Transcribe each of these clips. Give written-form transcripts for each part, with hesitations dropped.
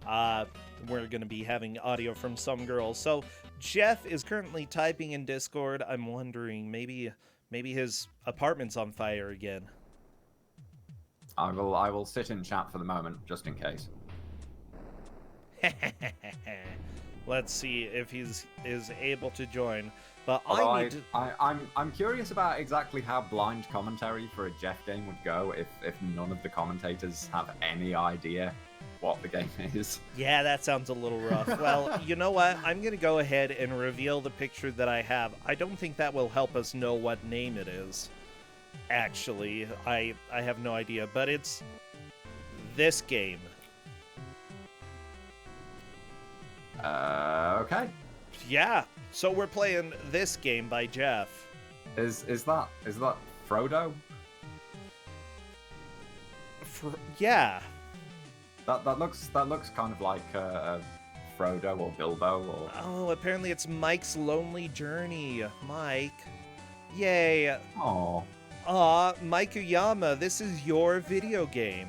we're going to be having audio from some girls. So Jeff is currently typing in Discord. I'm wondering, maybe his apartment's on fire again. I will sit in chat for the moment, just in case. Let's see if he's able to join. But I'm curious about exactly how blind commentary for a Jeff game would go if none of the commentators have any idea what the game is. Yeah, that sounds a little rough. Well, you know what? I'm going to go ahead and reveal the picture that I have. I don't think that will help us know what name it is. Actually, I have no idea, but it's this game. Okay. Yeah, so we're playing this game by Jeff. Is that Frodo? Yeah. That looks kind of like Frodo or Bilbo or. Oh, apparently it's Mike's lonely journey. Mike, yay! Oh. Aw, Mike Uyama, this is your video game.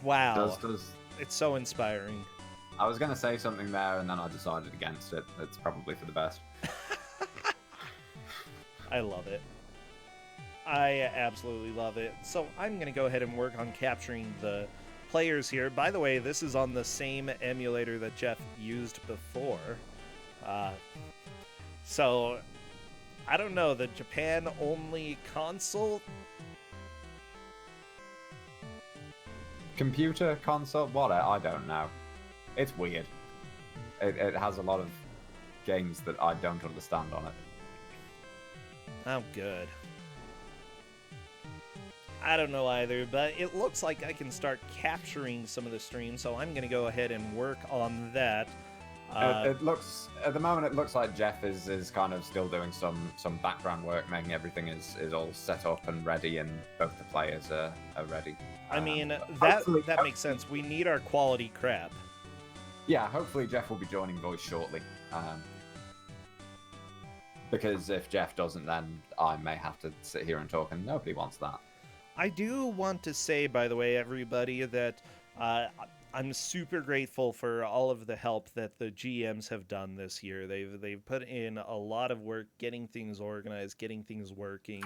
Wow. It's so inspiring. I was going to say something there, and then I decided against it. It's probably for the best. I love it. I absolutely love it. So I'm going to go ahead and work on capturing the players here. By the way, this is on the same emulator that Jeff used before. So, I don't know, the Japan-only console? Computer, console, what? I don't know. It's weird. It has a lot of games that I don't understand on it. Oh, good. I don't know either, but it looks like I can start capturing some of the stream, so I'm going to go ahead and work on that. It looks, at the moment, it looks like Jeff is kind of still doing some background work, making everything is all set up and ready, and both the players are ready. I mean, that makes sense. We need our quality crap. Yeah, hopefully Jeff will be joining voice shortly. Because if Jeff doesn't, then I may have to sit here and talk, and nobody wants that. I do want to say, by the way, everybody, that I'm super grateful for all of the help that the GMs have done this year. They've put in a lot of work getting things organized, getting things working.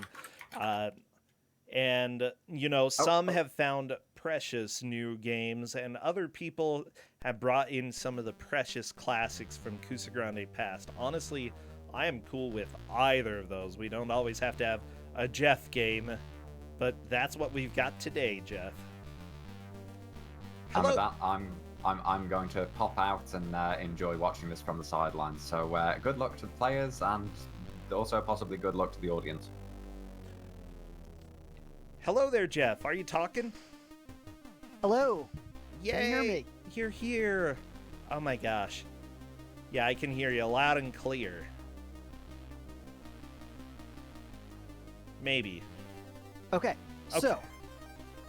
And, you know, some have found precious new games, and other people have brought in some of the precious classics from Kusogr4nde past. Honestly, I am cool with either of those. We don't always have to have a Jeff game, but that's what we've got today, Jeff. And with that, I'm going to pop out and enjoy watching this from the sidelines. So good luck to the players, and also possibly good luck to the audience. Hello there, Jeff. Are you talking? Hello. Yay! Can you hear me? You're here. Oh my gosh. Yeah, I can hear you loud and clear. Maybe. Okay, so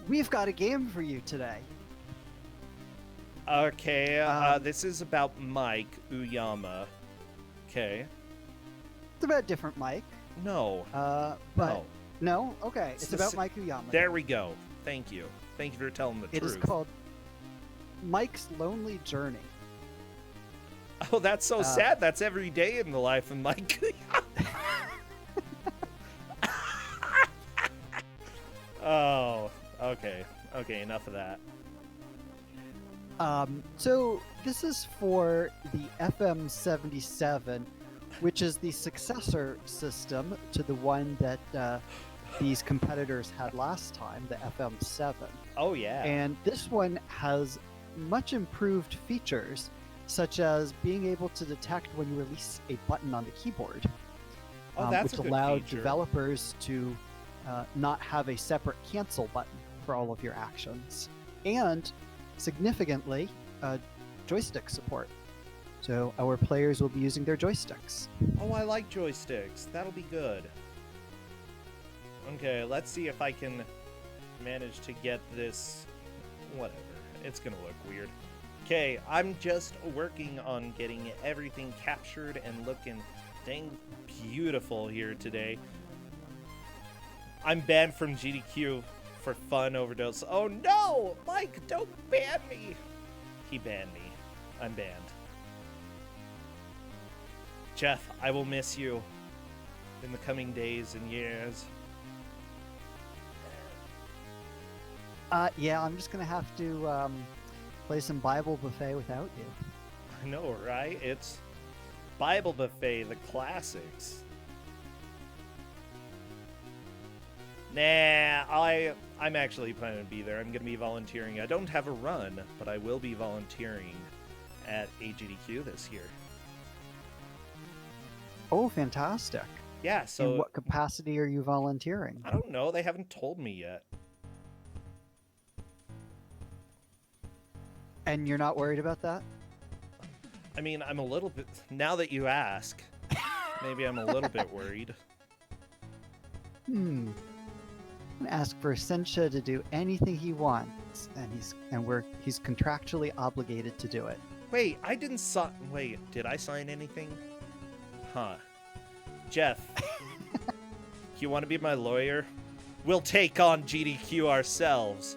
we've got a game for you today. Okay, this is about Mike Uyama. Okay. It's about a different Mike. No. But no? Okay, it's about Mike Uyama. There we go. Thank you. Thank you for telling the truth. It is called Mike's Lonely Journey. Oh, that's so sad. That's every day in the life of Mike Uyama. Oh, okay. Okay, enough of that. So this is for the FM77, which is the successor system to the one that these competitors had last time, the FM7. Oh, yeah. And this one has much improved features, such as being able to detect when you release a button on the keyboard, that's which a good allowed feature. developers to not have a separate cancel button for all of your actions. And significantly, joystick support. So our players will be using their joysticks. Oh, I like joysticks. That'll be good. Okay, let's see if I can manage to get this. Whatever. It's gonna look weird. Okay, I'm just working on getting everything captured and looking dang beautiful here today. I'm banned from GDQ for fun overdose. Oh no! Mike, don't ban me! He banned me. I'm banned. Jeff, I will miss you in the coming days and years. Yeah, I'm just gonna have to play some Bible Buffet without you. I know, right? It's Bible Buffet, the classics. Nah, I'm actually planning to be there. I'm going to be volunteering. I don't have a run, but I will be volunteering at AGDQ this year. Oh, fantastic. Yeah, so... In what capacity are you volunteering? I don't know. They haven't told me yet. And you're not worried about that? I mean, I'm a little bit... Now that you ask, maybe I'm a little bit worried. I'm gonna ask for Sencha to do anything he wants, and he's contractually obligated to do it. Wait, I didn't sign... Wait, did I sign anything? Huh. Jeff, you want to be my lawyer? We'll take on GDQ ourselves.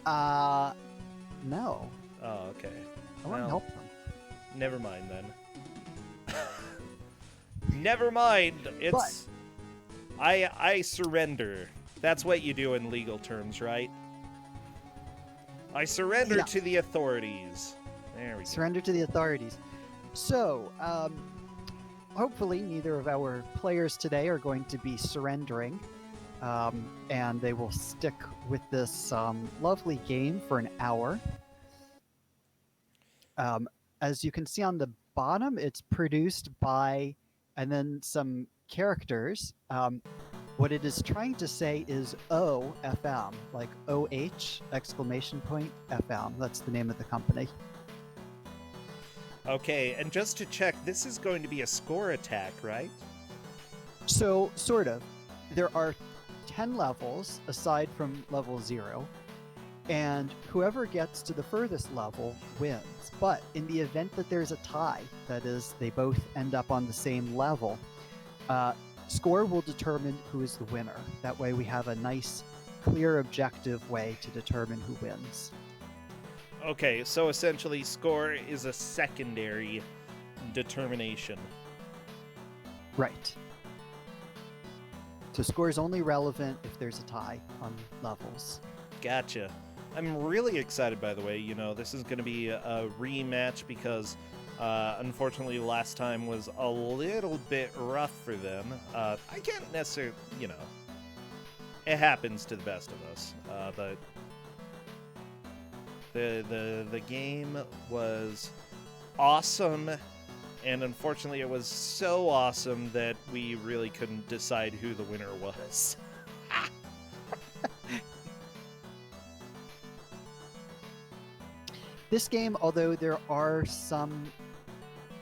No. Oh, okay. I want to help them. Never mind then. Never mind. It's... I surrender. That's what you do in legal terms, right? I surrender to the authorities. There we go. Surrender to the authorities. So, hopefully neither of our players today are going to be surrendering, and they will stick with this lovely game for an hour. As you can see on the bottom, it's produced by, and then some characters. What it is trying to say is OFM, like OH exclamation point FM. That's the name of the company. Okay, and just to check, this is going to be a score attack, right? So, sort of. There are 10 levels aside from level 0, and whoever gets to the furthest level wins. But in the event that there's a tie, that is, they both end up on the same level, score will determine who is the winner. That way we have a nice, clear, objective way to determine who wins. Okay, so essentially score is a secondary determination. Right. So score is only relevant if there's a tie on levels. Gotcha. I'm really excited, by the way. You know, this is going to be a rematch because, unfortunately, last time was a little bit rough for them. I can't necessarily, you know, it happens to the best of us. But the game was awesome, and unfortunately, it was so awesome that we really couldn't decide who the winner was. This game, although there are some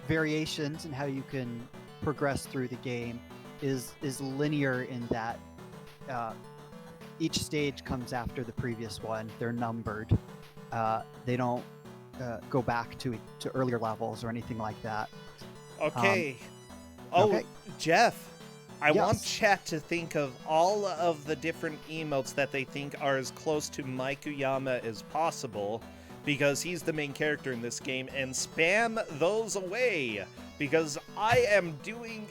variations in how you can progress through the game, is linear in that each stage comes after the previous one. They're numbered. They don't go back to earlier levels or anything like that. Okay. Okay. Jeff, I Yes. want chat to think of all of the different emotes that they think are as close to Maikuyama as possible, because he's the main character in this game, and spam those away, because I am doing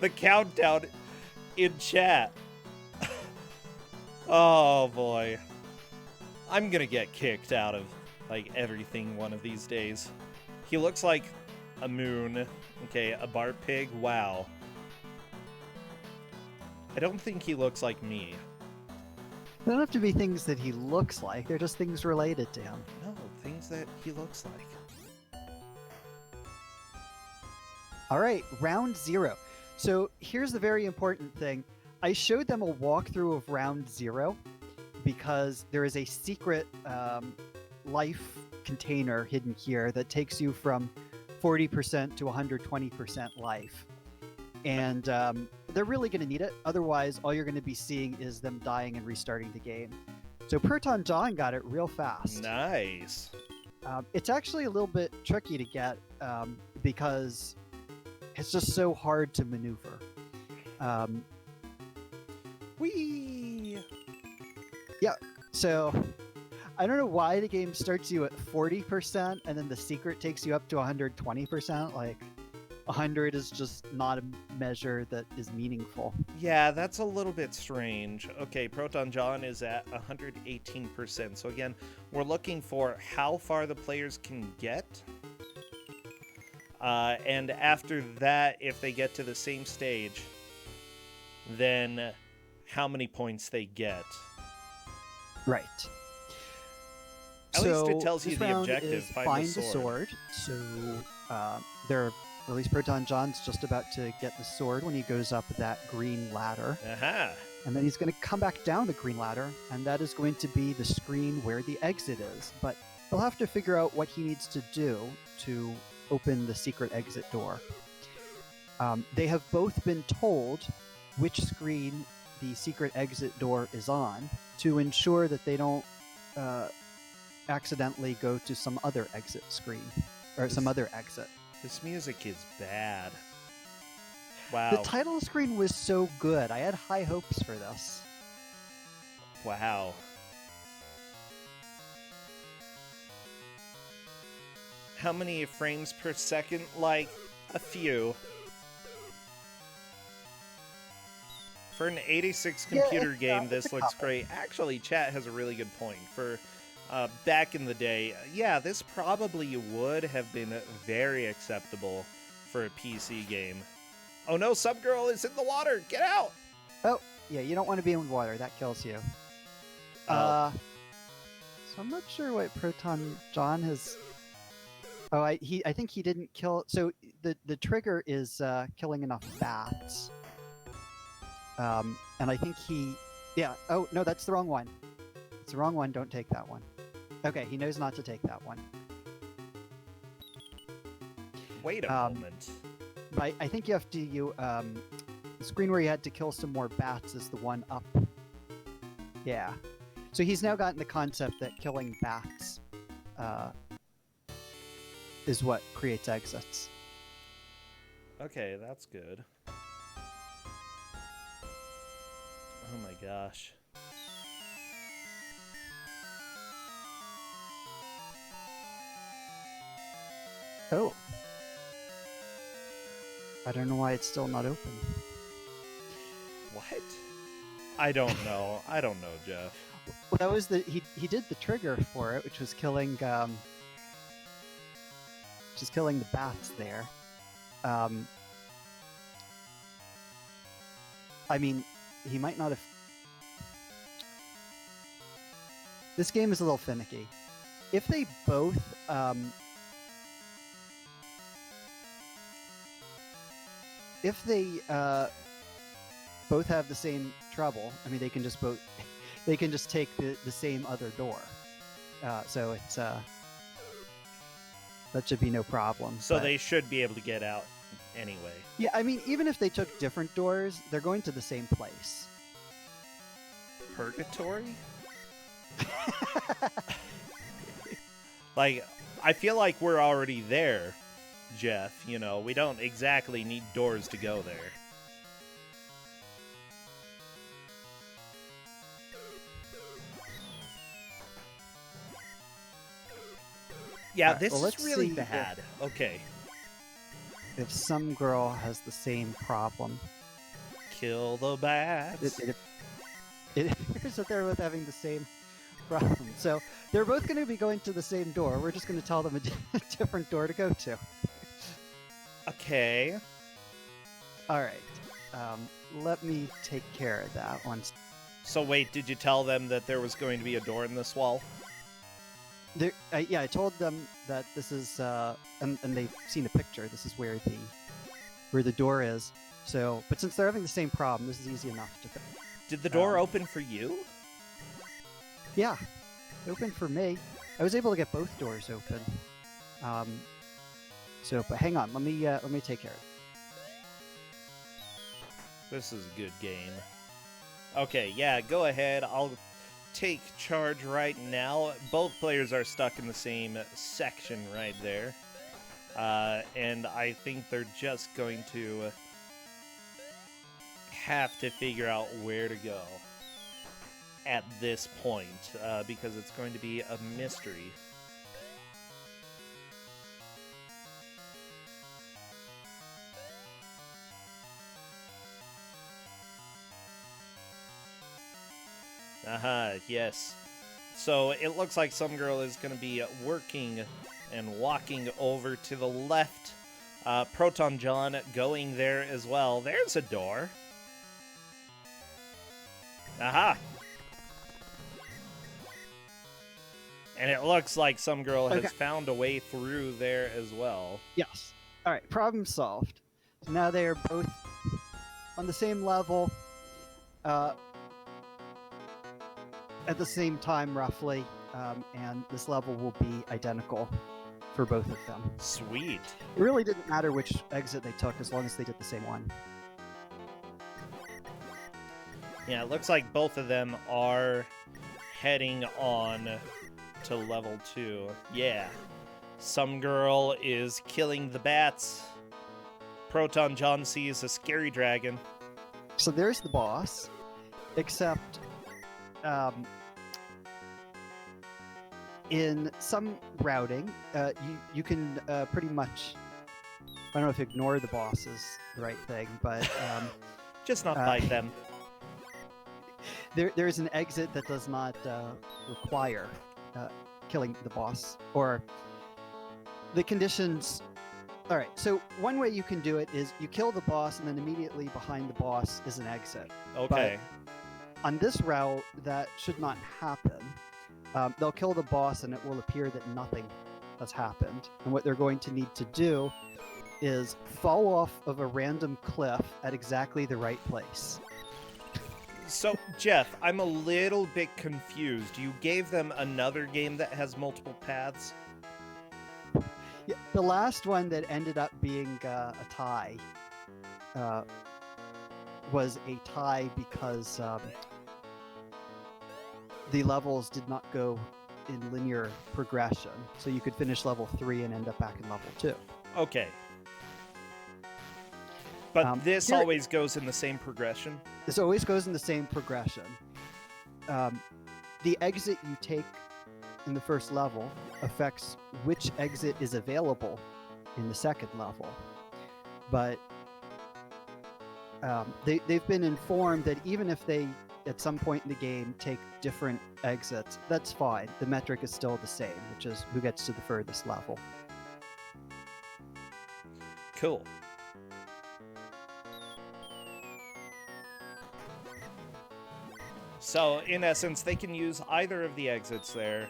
the countdown in chat. Oh boy. I'm gonna get kicked out of, like, everything one of these days. He looks like a moon. Okay, a Bart pig. Wow. I don't think he looks like me. They don't have to be things that he looks like. They're just things related to him. No, things that he looks like. All right, round 0. So here's the very important thing. I showed them a walkthrough of round 0 because there is a secret life container hidden here that takes you from 40% to 120% life. And they're really going to need it. Otherwise, all you're going to be seeing is them dying and restarting the game. So Perton John got it real fast. Nice. It's actually a little bit tricky to get because it's just so hard to maneuver. Whee! So I don't know why the game starts you at 40% and then the secret takes you up to 120%. Like 100 is just not a measure that is meaningful. Yeah, that's a little bit strange. Okay, Proton John is at 118%. So again, we're looking for how far the players can get. And after that, if they get to the same stage, then how many points they get. Right. At least it tells you this the round objective, is find the sword. So there, at least Proton John's just about to get the sword when he goes up that green ladder. Aha! And then he's going to come back down the green ladder, and that is going to be the screen where the exit is. But he'll have to figure out what he needs to do to open the secret exit door. They have both been told which screen the secret exit door is on to ensure that they don't accidentally go to some other exit screen or some other exit. This music is bad. Wow. The title screen was so good. I had high hopes for this. Wow. How many frames per second? Like, a few. For an 86 computer game, this looks great. Actually, chat has a really good point. For back in the day, yeah, this probably would have been very acceptable for a PC game. Oh no, some girl is in the water! Get out! Oh, yeah, you don't want to be in water. That kills you. Oh. So I'm not sure what Proton John has... Oh, I think he didn't kill... So the trigger is killing enough bats. And I think he... Yeah, oh, no, that's the wrong one. It's the wrong one. Don't take that one. Okay, he knows not to take that one. Wait a moment. But I think you have to... the screen where you had to kill some more bats is the one up. Yeah. So he's now gotten the concept that killing bats is what creates exits. Okay, that's good. Oh my gosh. Oh. I don't know why it's still not open. What? I don't know. I don't know, Jeff. Well, that was he did the trigger for it, which was killing the bats there. I mean, he might not have. This game is a little finicky. If they both both have the same trouble, I mean, they can just take the same other door. So it's that should be no problem. So they should be able to get out anyway. Yeah, I mean, even if they took different doors, they're going to the same place. Purgatory? Like, I feel like we're already there, Jeff. You know, we don't exactly need doors to go there. Yeah, Alright, this well, is let's really see bad. Okay. If some girl has the same problem. Kill the bats. It appears that they're both having the same problem. So they're both going to be going to the same door. We're just going to tell them a different door to go to. Okay. All right. Let me take care of that once. So wait, did you tell them that there was going to be a door in this wall? Yeah, I told them that this is, and they've seen a picture. This is where the door is. So, but since they're having the same problem, this is easy enough to fix. Did the door open for you? Yeah, it opened for me. I was able to get both doors open. So, but hang on, let me take care of it. This is a good game. Okay, yeah, go ahead. I'll take charge right now. Both players are stuck in the same section right there. And I think they're just going to have to figure out where to go at this point, because it's going to be a mystery. Aha, yes. So it looks like some girl is going to be working and walking over to the left. Proton John going there as well. There's a door. Aha! And it looks like some girl has found a way through there as well. Yes. All right, problem solved. So now they are both on the same level. At the same time, roughly, and this level will be identical for both of them. Sweet. It really didn't matter which exit they took as long as they did the same one. Yeah, it looks like both of them are heading on to level 2. Yeah. Some girl is killing the bats. Proton John sees a scary dragon. So there's the boss, except in some routing, you can pretty much, I don't know if ignore the boss is the right thing, but just not fight them. There's an exit that does not require killing the boss, or the conditions. All right, so one way you can do it is you kill the boss, and then immediately behind the boss is an exit. Okay. But on this route, that should not happen. They'll kill the boss, and it will appear that nothing has happened. And what they're going to need to do is fall off of a random cliff at exactly the right place. So, Jeff, I'm a little bit confused. You gave them another game that has multiple paths? Yeah, the last one that ended up being a tie was a tie because the levels did not go in linear progression. So you could finish level 3 and end up back in level 2. Okay. But this always goes in the same progression? This always goes in the same progression. The exit you take in the first level affects which exit is available in the second level. But they've been informed that even if they, at some point in the game, take different exits, that's fine. The metric is still the same, which is who gets to the furthest level. Cool. So, in essence, they can use either of the exits there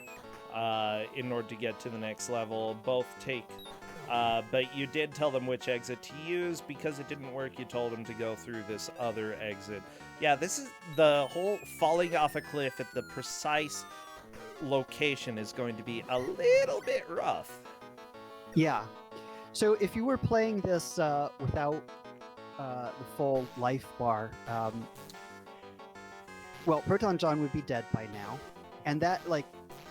in order to get to the next level. Both take... but you did tell them which exit to use. Because it didn't work, you told them to go through this other exit. Yeah, this is... the whole falling off a cliff at the precise location is going to be a little bit rough. Yeah. So if you were playing this without the full life bar... well, Proton John would be dead by now. And that, like,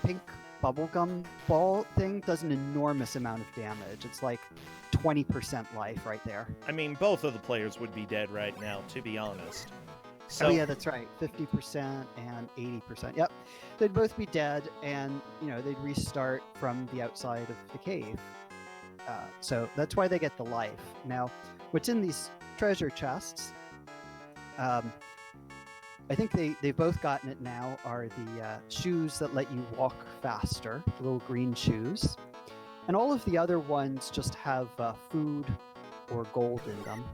pink bubblegum ball thing does an enormous amount of damage. It's like 20% life right there. I mean, both of the players would be dead right now, to be honest. So, oh, yeah, that's right. 50% and 80%. Yep. They'd both be dead, and, you know, they'd restart from the outside of the cave. So that's why they get the life. Now, what's in these treasure chests... I think they've both gotten it now, are the shoes that let you walk faster, the little green shoes. And all of the other ones just have food or gold in them.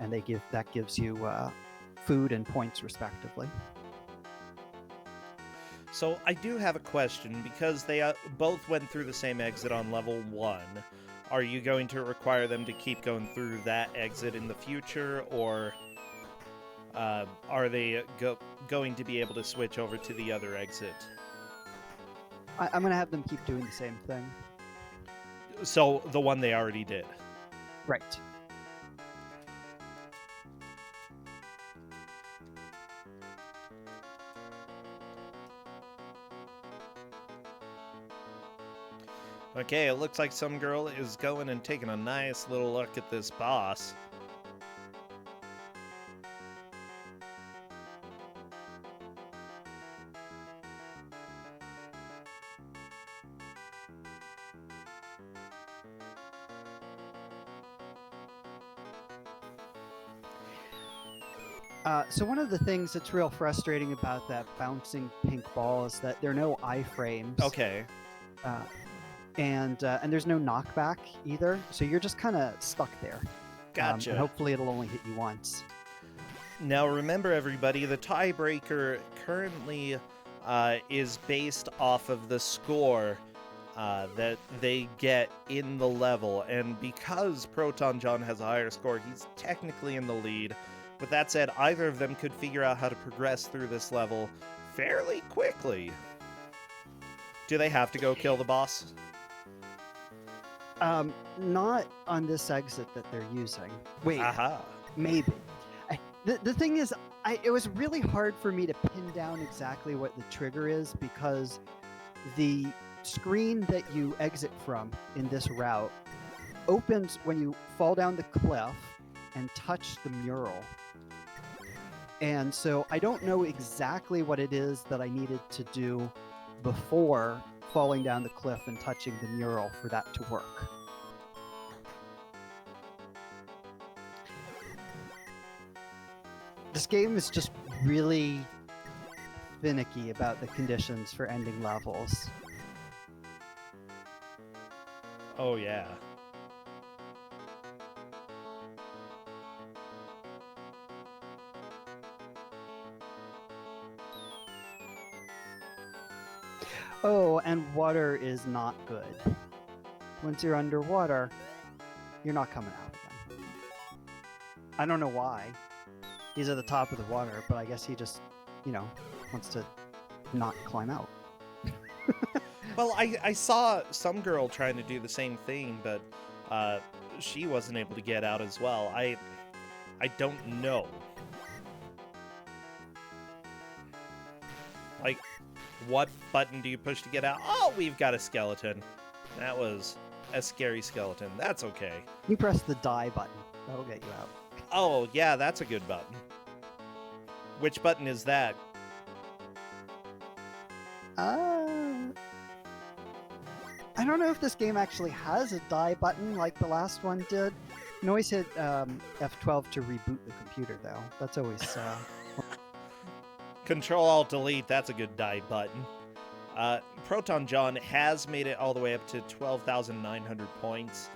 And that gives you food and points, respectively. So I do have a question, because they both went through the same exit on level 1. Are you going to require them to keep going through that exit in the future, or... are they going to be able to switch over to the other exit? I'm going to have them keep doing the same thing. So, the one they already did. Right. Okay, it looks like some girl is going and taking a nice little look at this boss. So one of the things that's real frustrating about that bouncing pink ball is that there are no iframes. Okay. And there's no knockback either, so you're just kind of stuck there. Gotcha. And hopefully it'll only hit you once. Now remember, everybody, the tiebreaker currently is based off of the score that they get in the level, and because Proton John has a higher score, he's technically in the lead. With that said, either of them could figure out how to progress through this level fairly quickly. Do they have to go kill the boss? Not on this exit that they're using. Wait, Aha. maybe. The thing is, it was really hard for me to pin down exactly what the trigger is, because the screen that you exit from in this route opens when you fall down the cliff and touch the mural. And so I don't know exactly what it is that I needed to do before falling down the cliff and touching the mural for that to work. This game is just really finicky about the conditions for ending levels. Oh, yeah. Oh, and water is not good. Once you're underwater, you're not coming out again. I don't know why. He's at the top of the water, but I guess he just, wants to not climb out. Well, I saw some girl trying to do the same thing, but she wasn't able to get out as well. I don't know. Like, what button do you push to get out? Oh, we've got a skeleton. That was a scary skeleton. That's okay. You press the die button. That'll get you out. Oh, yeah, that's a good button. Which button is that? I don't know if this game actually has a die button like the last one did. You can always hit F12 to reboot the computer, though. That's always... Control-Alt-Delete, that's a good die button. Proton John has made it all the way up to 12,900 points.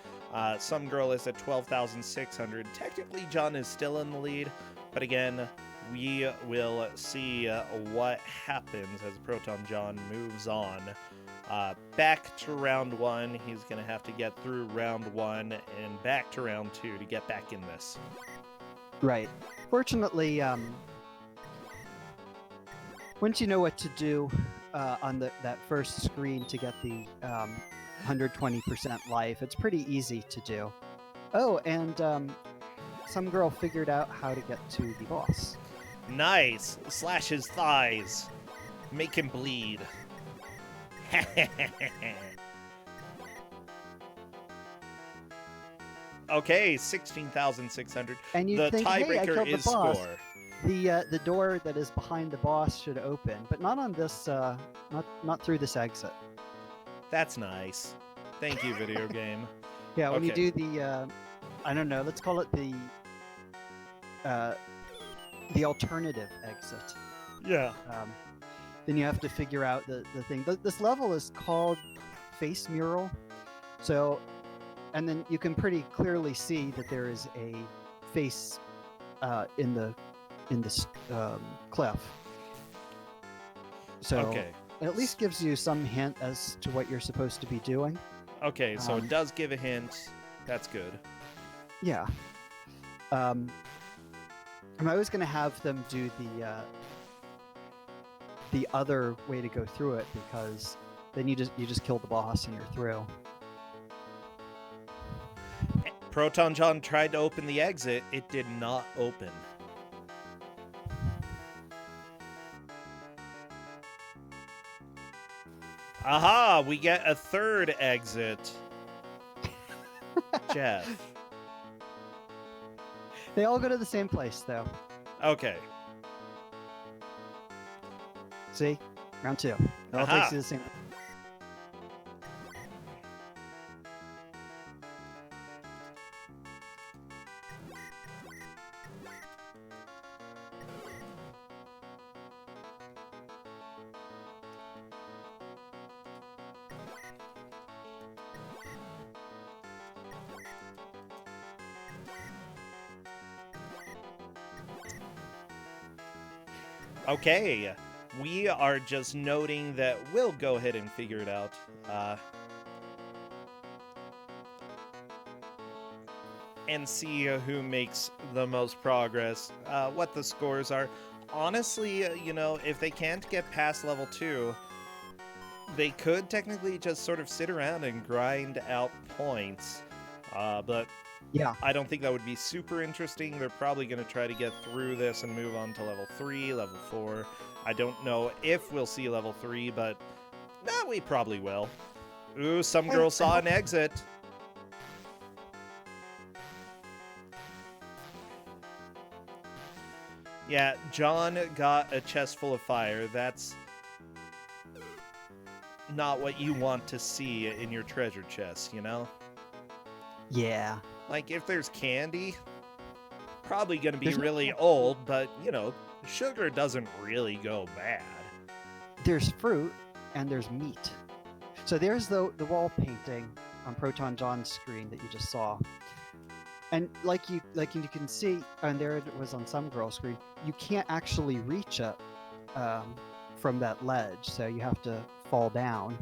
Some girl is at 12,600. Technically, John is still in the lead, but again, we will see what happens as Proton John moves on. Back to round one. He's going to have to get through round one and back to round two to get back in this. Right. Fortunately, once you know what to do on that first screen to get the 120% life, it's pretty easy to do. Oh, and some girl figured out how to get to the boss. Nice! Slash his thighs. Make him bleed. Okay, 16,600. And you The think, hey, I tiebreaker killed the is boss. score. The door that is behind the boss should open, but not on this. Not through this exit. That's nice. Thank you, video game. Yeah, when you Okay. do the, I don't know, let's call it the alternative exit. Yeah. Then you have to figure out the thing. This level is called Face Mural, so, and then you can pretty clearly see that there is a face in this cliff. So Okay. it at least gives you some hint as to what you're supposed to be doing. Okay, so it does give a hint. That's good. Yeah. I'm always going to have them do the other way to go through it, because then you just kill the boss and you're through. Proton John tried to open the exit. It did not open. Aha! We get a third exit. Jeff. They all go to the same place, though. Okay. See? Round two. It all Aha. takes you to the same. Okay, we are just noting that we'll go ahead and figure it out. And see who makes the most progress, what the scores are. Honestly, if they can't get past level 2, they could technically just sort of sit around and grind out points. But Yeah. I don't think that would be super interesting. They're probably going to try to get through this and move on to level 3, level 4. I don't know if we'll see level 3, but we probably will. Ooh, some girl saw an exit. Yeah, John got a chest full of fire. That's not what you want to see in your treasure chest, Yeah. Like, if there's candy, probably going to be really old, but, sugar doesn't really go bad. There's fruit and there's meat. So there's the wall painting on Proton John's screen that you just saw. And like you can see, and there it was on some girl's screen, you can't actually reach it from that ledge, so you have to fall down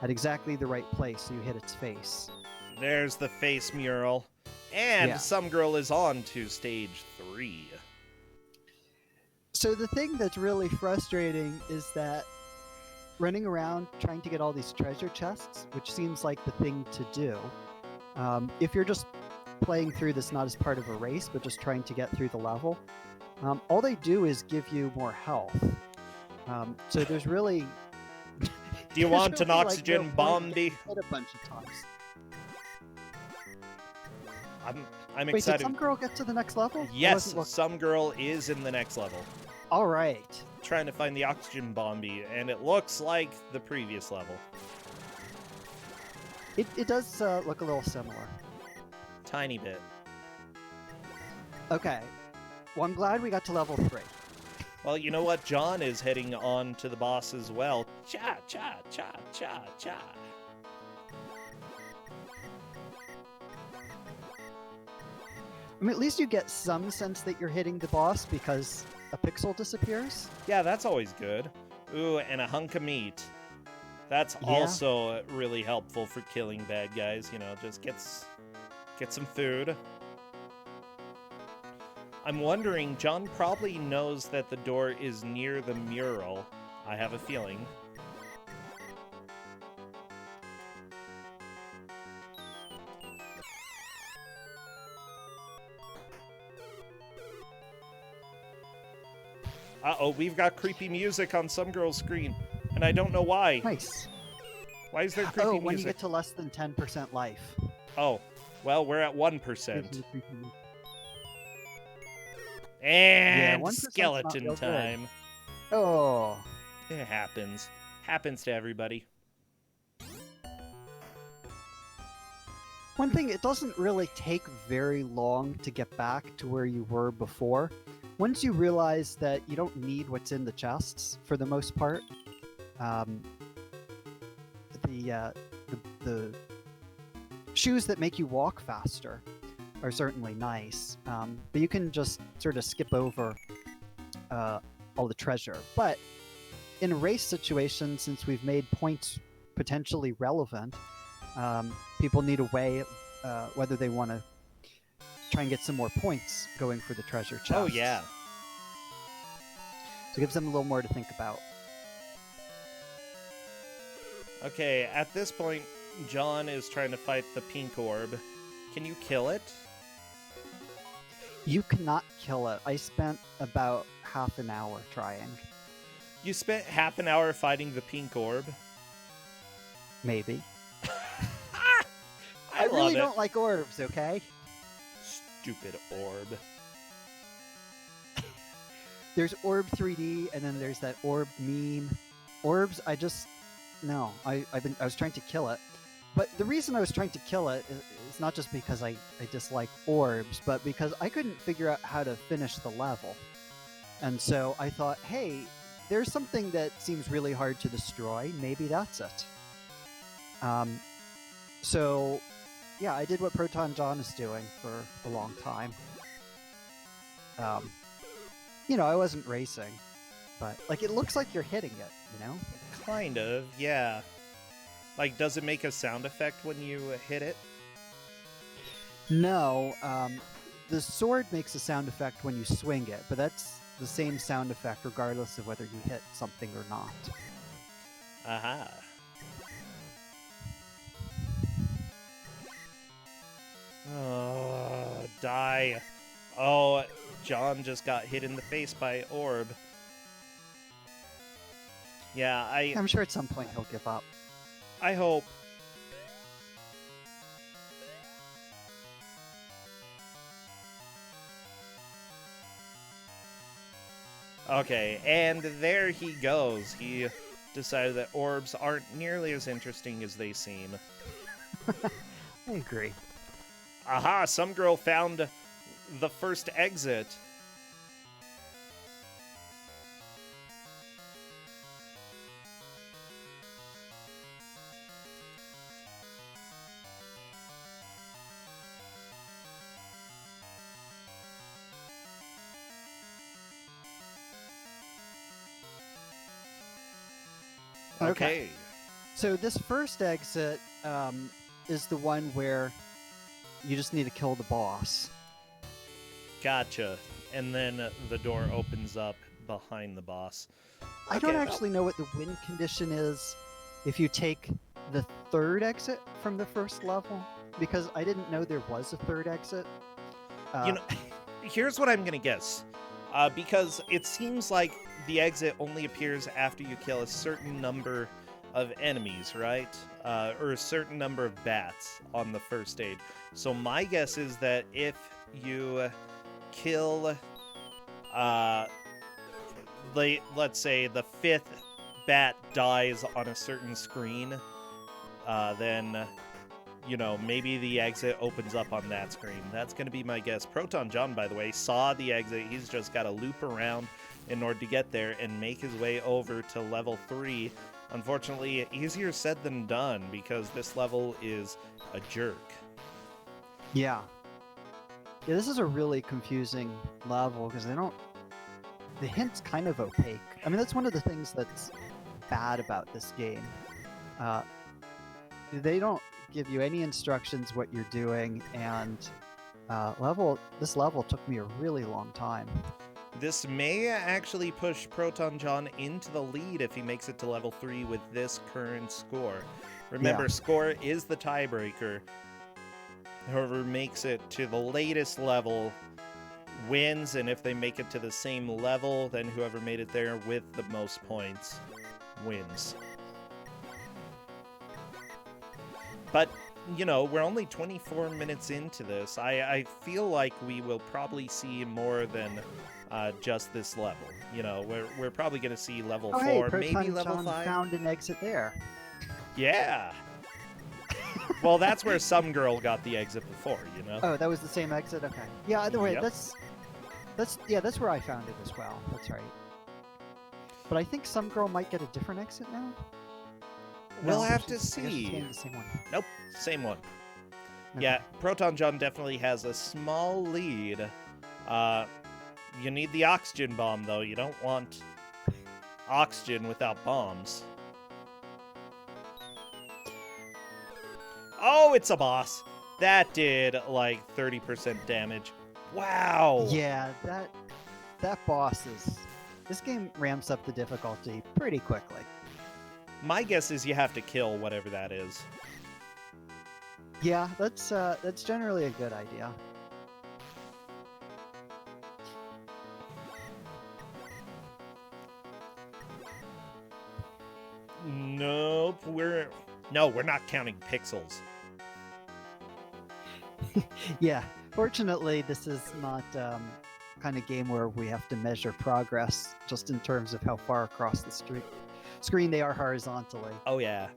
at exactly the right place so you hit its face. There's the face mural. And Yeah. some girl is on to stage 3. So the thing that's really frustrating is that running around trying to get all these treasure chests, which seems like the thing to do, if you're just playing through this not as part of a race, but just trying to get through the level, all they do is give you more health. So there's really... Do you want an oxygen no bomb? hit a bunch of times. I'm Wait, excited. did some girl get to the next level? Yes, some girl is in the next level. All right. Trying to find the oxygen bomby, and it looks like the previous level. It does look a little similar. Tiny bit. Okay. Well, I'm glad we got to level 3. Well, you know what? John is heading on to the boss as well. Cha, cha, cha, cha, cha. I mean, at least you get some sense that you're hitting the boss because a pixel disappears. Yeah, that's always good. Ooh, and a hunk of meat. That's Yeah. also really helpful for killing bad guys. Just get some food. I'm wondering, John probably knows that the door is near the mural. I have a feeling. Uh-oh, we've got creepy music on some girl's screen, and I don't know why. Nice. Why is there creepy music? When you get to less than 10% life. Oh, well, we're at 1%. Gives you creepy- And 1%'s not skeleton real good. time. Oh. It happens. Happens to everybody. One thing, it doesn't really take very long to get back to where you were before. Once you realize that you don't need what's in the chests for the most part, the shoes that make you walk faster are certainly nice, but you can just sort of skip over all the treasure. But in a race situation, since we've made points potentially relevant, people need a way whether they want to try and get some more points going for the treasure chests. Oh, yeah. So it gives them a little more to think about. Okay, at this point, John is trying to fight the pink orb. Can you kill it? You cannot kill it. I spent about half an hour trying. You spent half an hour fighting the pink orb? Maybe. I love really it. don't like orbs, okay? Stupid orb. There's Orb 3D, and then there's that orb meme. Orbs, I was trying to kill it. But the reason I was trying to kill it is not just because I dislike orbs, but because I couldn't figure out how to finish the level. And so I thought, hey, there's something that seems really hard to destroy. Maybe that's it. So, yeah, I did what Proton John is doing for a long time. I wasn't racing. but like it looks like you're hitting it, you know? Kind of, yeah. Like, does it make a sound effect when you hit it? No, the sword makes a sound effect when you swing it, but that's the same sound effect regardless of whether you hit something or not. Aha. Oh, die. Oh, John just got hit in the face by orb. Yeah, I'm sure at some point he'll give up. I hope. Okay, and there he goes. He decided that orbs aren't nearly as interesting as they seem. I agree. Aha, some girl found the first exit. Okay. So this first exit is the one where you just need to kill the boss. Gotcha. And then the door opens up behind the boss. I don't actually know what the win condition is if you take the third exit from the first level, because I didn't know there was a third exit. You know, here's what I'm going to guess. Because it seems like the exit only appears after you kill a certain number of enemies, right? Or a certain number of bats on the first stage. So my guess is that if you kill, let's say the 5th bat dies on a certain screen, then, you know, maybe the exit opens up on that screen. That's going to be my guess. Proton John, by the way, saw the exit. He's just got to loop around in order to get there and make his way over to level 3. Unfortunately, easier said than done because this level is a jerk. Yeah, this is a really confusing level because the hint's kind of opaque. I mean, that's one of the things that's bad about this game. They don't give you any instructions what you're doing, and this level took me a really long time. This may actually push Proton John into the lead if he makes it to level 3 with this current score. Remember, score is the tiebreaker. Whoever makes it to the latest level wins, and if they make it to the same level, then whoever made it there with the most points wins. But, you know, we're only 24 minutes into this. I feel like we will probably see more than just this level. You know, we're probably going to see level 4, hey, maybe level John 5. Found an exit there. Yeah. Well, that's where some girl got the exit before, you know? Oh, that was the same exit? Okay. Yeah, either way, Yep. that's where I found it as well. That's right. But I think some girl might get a different exit now. We'll No, have to I guess she's see. getting the same one. Nope, same one. Okay. Yeah, Proton John definitely has a small lead. You need the oxygen bomb, though. You don't want oxygen without bombs. Oh, it's a boss. That did, like, 30% damage. Wow! Yeah, that boss is... This game ramps up the difficulty pretty quickly. My guess is you have to kill whatever that is. Yeah, that's generally a good idea. Nope, we're not counting pixels. Yeah, fortunately, this is not kind of game where we have to measure progress just in terms of how far across the screen they are horizontally. Oh yeah.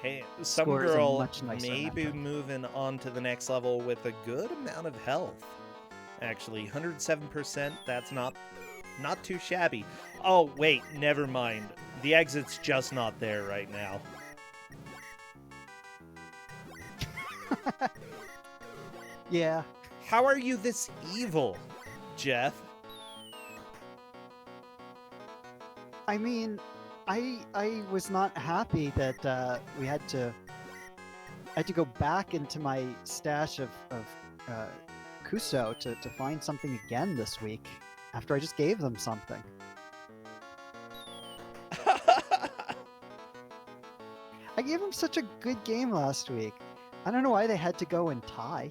Hey, some Scores are girl much nicer may be metric. moving on to the next level with a good amount of health. Actually, 107%, that's not too shabby. Oh, wait, never mind. The exit's just not there right now. Yeah. How are you this evil, Jeff? I mean, I was not happy that we had to go back into my stash of uh, Kuso to find something again this week after I just gave them something. I gave them such a good game last week. I don't know why they had to go and tie.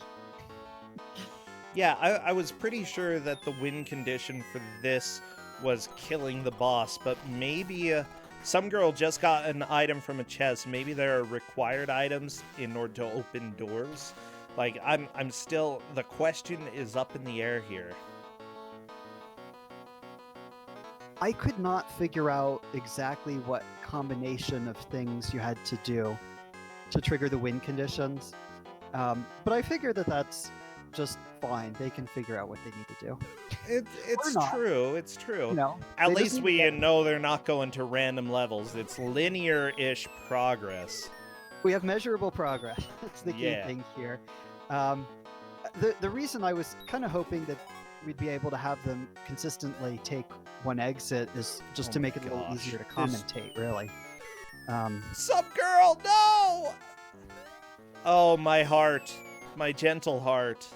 Yeah, I was pretty sure that the win condition for this was killing the boss, but maybe some girl just got an item from a chest. Maybe there are required items in order to open doors. Like, I'm still, the question is up in the air here. I could not figure out exactly what combination of things you had to do to trigger the win conditions. But I figure that that's just fine. They can figure out what they need to do. It's true. It's true. You know, At they just least need we to- know they're not going to random levels. It's linear-ish progress. We have measurable progress. That's the key Yeah. thing here. The reason I was kind of hoping that we'd be able to have them consistently take one exit is just Oh to my make it a little gosh. easier to This- commentate, really. Some girl, no! Oh, my heart. My gentle heart.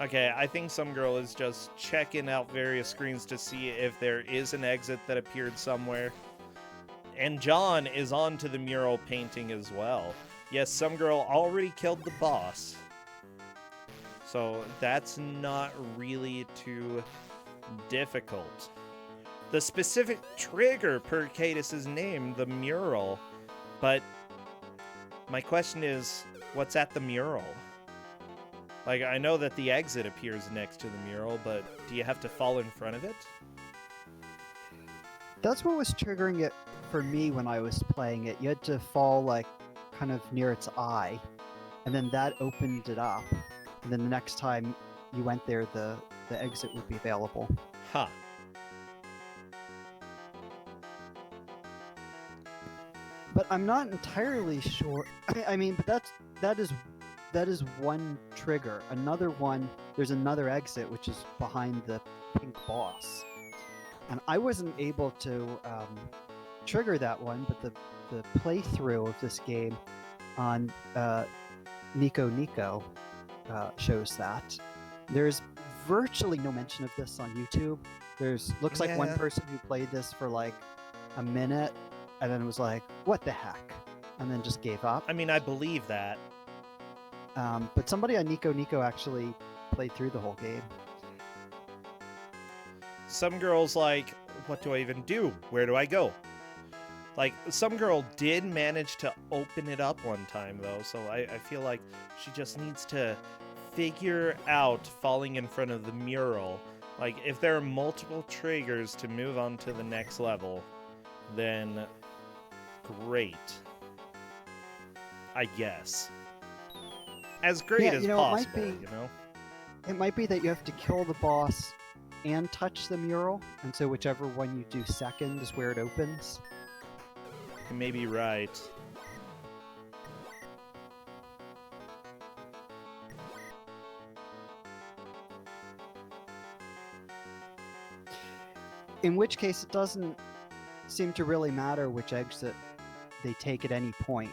Okay, I think some girl is just checking out various screens to see if there is an exit that appeared somewhere. And John is on to the mural painting as well. Yes, some girl already killed the boss. So that's not really too difficult. The specific trigger per Cadis's name, the mural. But my question is, what's at the mural? Like, I know that the exit appears next to the mural, but do you have to fall in front of it? That's what was triggering it for me when I was playing it. You had to fall, like, kind of near its eye, and then that opened it up. And then the next time you went there, the exit would be available. Huh. But I'm not entirely sure. I mean, but that is one trigger. Another one, there's another exit which is behind the pink boss, and I wasn't able to trigger that one. But the playthrough of this game on Nico shows that. There's virtually no mention of this on YouTube. Looks like one Yeah. person who played this for like a minute and then was like, what the heck? And then just gave up. I mean, I believe that. But somebody on Nico actually played through the whole game. Some girl's like, what do I even do? Where do I go? Like, some girl did manage to open it up one time, though, so I feel like she just needs to figure out falling in front of the mural. Like, if there are multiple triggers to move on to the next level, then great. I guess. As great Yeah, as you know, it might possible, be- you know? It might be that you have to kill the boss and touch the mural, and so whichever one you do second is where it opens. You may be right. In which case, it doesn't seem to really matter which exit they take at any point.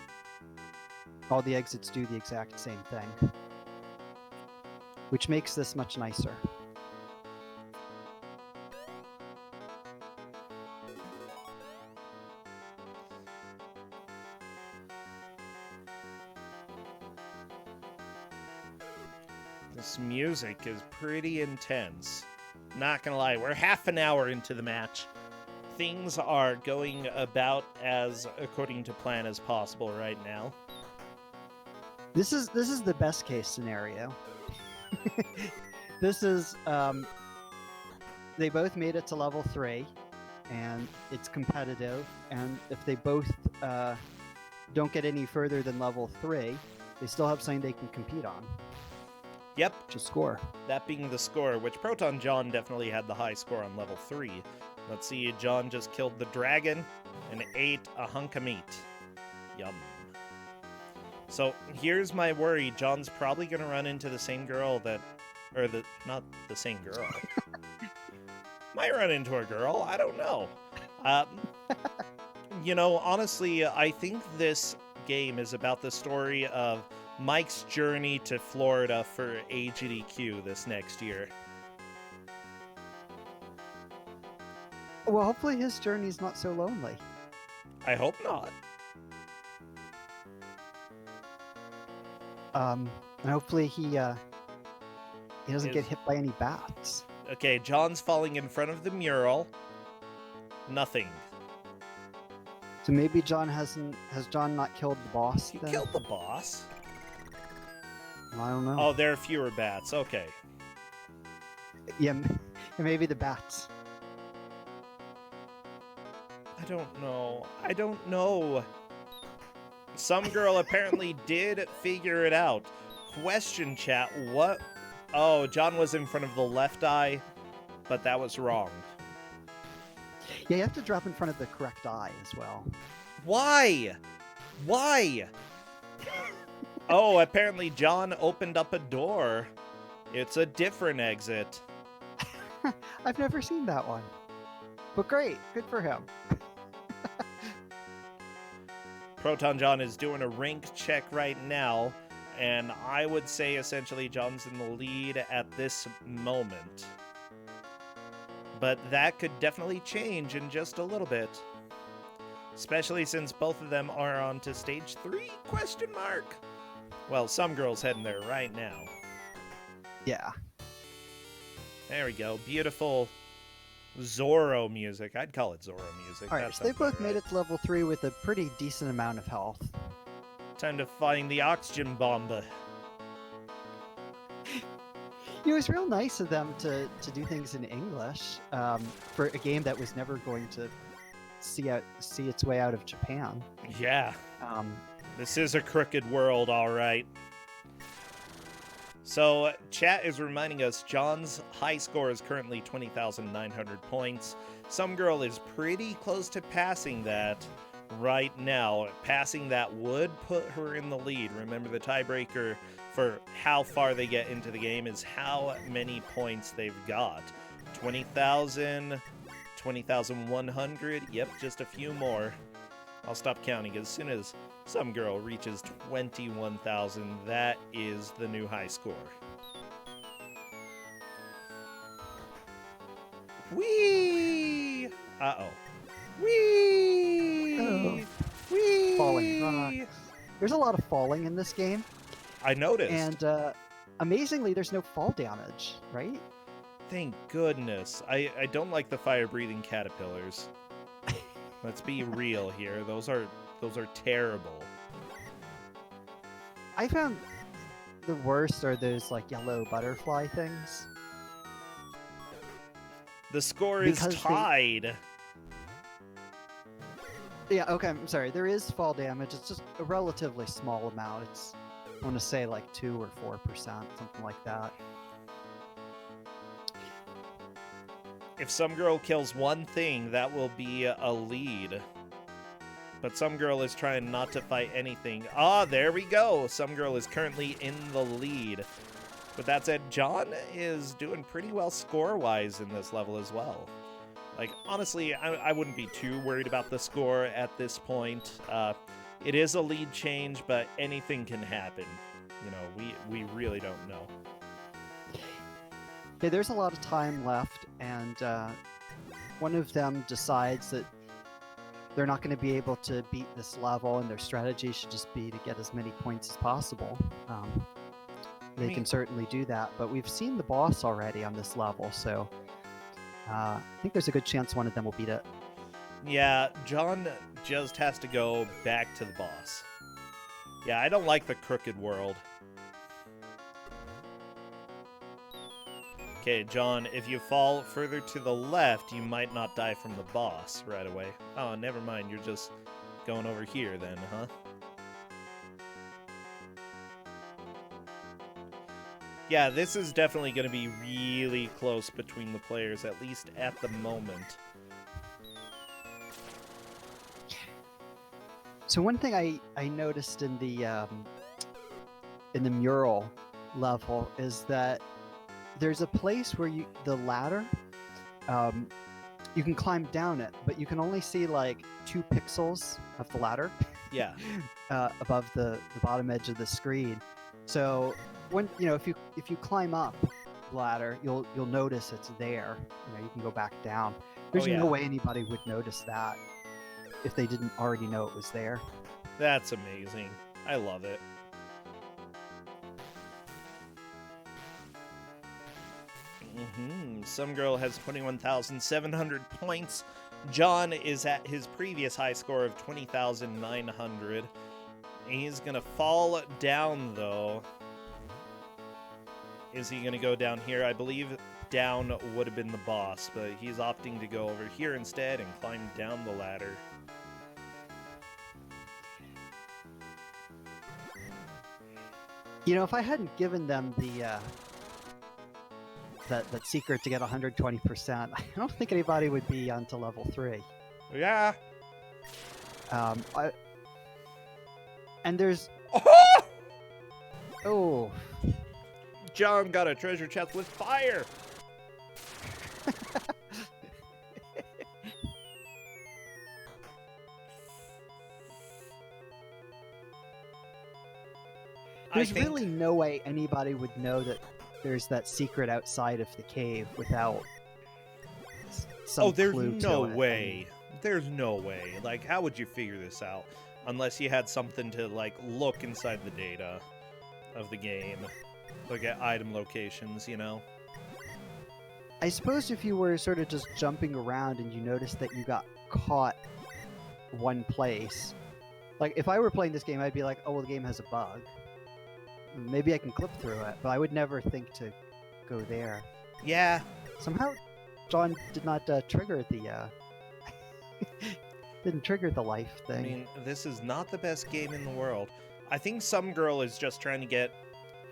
All the exits do the exact same thing, which makes this much nicer. This music is pretty intense. Not gonna lie, we're half an hour into the match. Things are going about as according to plan as possible right now. This is the best case scenario. This is they both made it to level 3, and it's competitive. And if they both don't get any further than level 3, they still have something they can compete on, Yep, which is score. that being the score, which Proton John definitely had the high score on level 3. Let's see, John just killed the dragon and ate a hunk of meat. Yum. So here's my worry. John's probably going to run into the same girl that Or not the same girl. Might run into a girl. I don't know. Honestly, I think this game is about the story of Mike's journey to Florida for AGDQ this next year. Well, hopefully his journey's not so lonely. I hope not. And hopefully he doesn't get hit by any bats. Okay, John's falling in front of the mural. Nothing. So maybe has John not killed the boss? He then? killed the boss. Well, I don't know. Oh, there are fewer bats. Okay. Yeah, maybe the bats. I don't know. Some girl apparently did figure it out. Question, chat, what? Oh, John was in front of the left eye, but that was wrong. Yeah, you have to drop in front of the correct eye as well. Why? Oh, apparently John opened up a door. It's a different exit. I've never seen that one. But great, good for him. Proton John is doing a rank check right now, and I would say essentially John's in the lead at this moment. But that could definitely change in just a little bit. Especially since both of them are on to stage 3, question mark? Well, some girl's heading there right now. Yeah. There we go. Beautiful Zorro music. I'd call it Zorro music. Alright, so they both made it to level 3 with a pretty decent amount of health. Time to find the oxygen bomb. It was real nice of them to do things in English for a game that was never going to see its way out of Japan. Yeah. This is a crooked world, all right. So, chat is reminding us John's high score is currently 20,900 points. Some girl is pretty close to passing that right now. Passing that would put her in the lead. Remember, the tiebreaker for how far they get into the game is how many points they've got. 20,000, 20,100. Yep, just a few more. I'll stop counting as soon as some girl reaches 21,000. That is the new high score. Whee! Uh-oh. Whee! Oh. Whee! Falling rocks. There's a lot of falling in this game. I noticed. And amazingly, there's no fall damage, right? Thank goodness. I don't like the fire-breathing caterpillars. Let's be real here. Those are terrible. I found the worst are those like yellow butterfly things. The score is Because tied. Yeah, okay, I'm sorry. There is fall damage. It's just a relatively small amount. It's, I want to say like 2 or 4%, something like that. If some girl kills one thing, that will be a lead. But some girl is trying not to fight anything. Ah, there we go. Some girl is currently in the lead. With that said, John is doing pretty well score-wise in this level as well. Like, honestly, I wouldn't be too worried about the score at this point. It is a lead change, but anything can happen. You know, we really don't know. Okay, there's a lot of time left, and one of them decides that they're not going to be able to beat this level, and their strategy should just be to get as many points as possible. They can certainly do that, but we've seen the boss already on this level, so I think there's a good chance one of them will beat it. Yeah, John just has to go back to the boss. Yeah, I don't like the crooked world. Okay, John, if you fall further to the left, you might not die from the boss right away. Oh, never mind, you're just going over here then, huh? Yeah, this is definitely going to be really close between the players, at least at the moment. So one thing I noticed in the mural level is that there's a place where the ladder, you can climb down it, but you can only see like 2 pixels of the ladder. Yeah. Above the bottom edge of the screen. So when if you climb up the ladder, you'll notice it's there. You can go back down. There's no way anybody would notice that if they didn't already know it was there. That's amazing. I love it. Some girl has 21,700 points. John is at his previous high score of 20,900. He's gonna fall down, though. Is he gonna go down here? I believe down would have been the boss, but he's opting to go over here instead and climb down the ladder. If I hadn't given them that secret to get 120%, I don't think anybody would be onto level 3. Yeah. And there's... Oh! John got a treasure chest with fire! There's really no way anybody would know that there's that secret outside of the cave without some there's clue no to it. way. There's no way. Like, how would you figure this out? Unless you had something to, like, look inside the data of the game. Look at item locations, I suppose if you were sort of just jumping around and you noticed that you got caught one place. Like, if I were playing this game, I'd be like, oh, well, the game has a bug. Maybe I can clip through it, but I would never think to go there. Yeah. Somehow, John did not trigger the... didn't trigger the life thing. I mean, this is not the best game in the world. I think some girl is just trying to get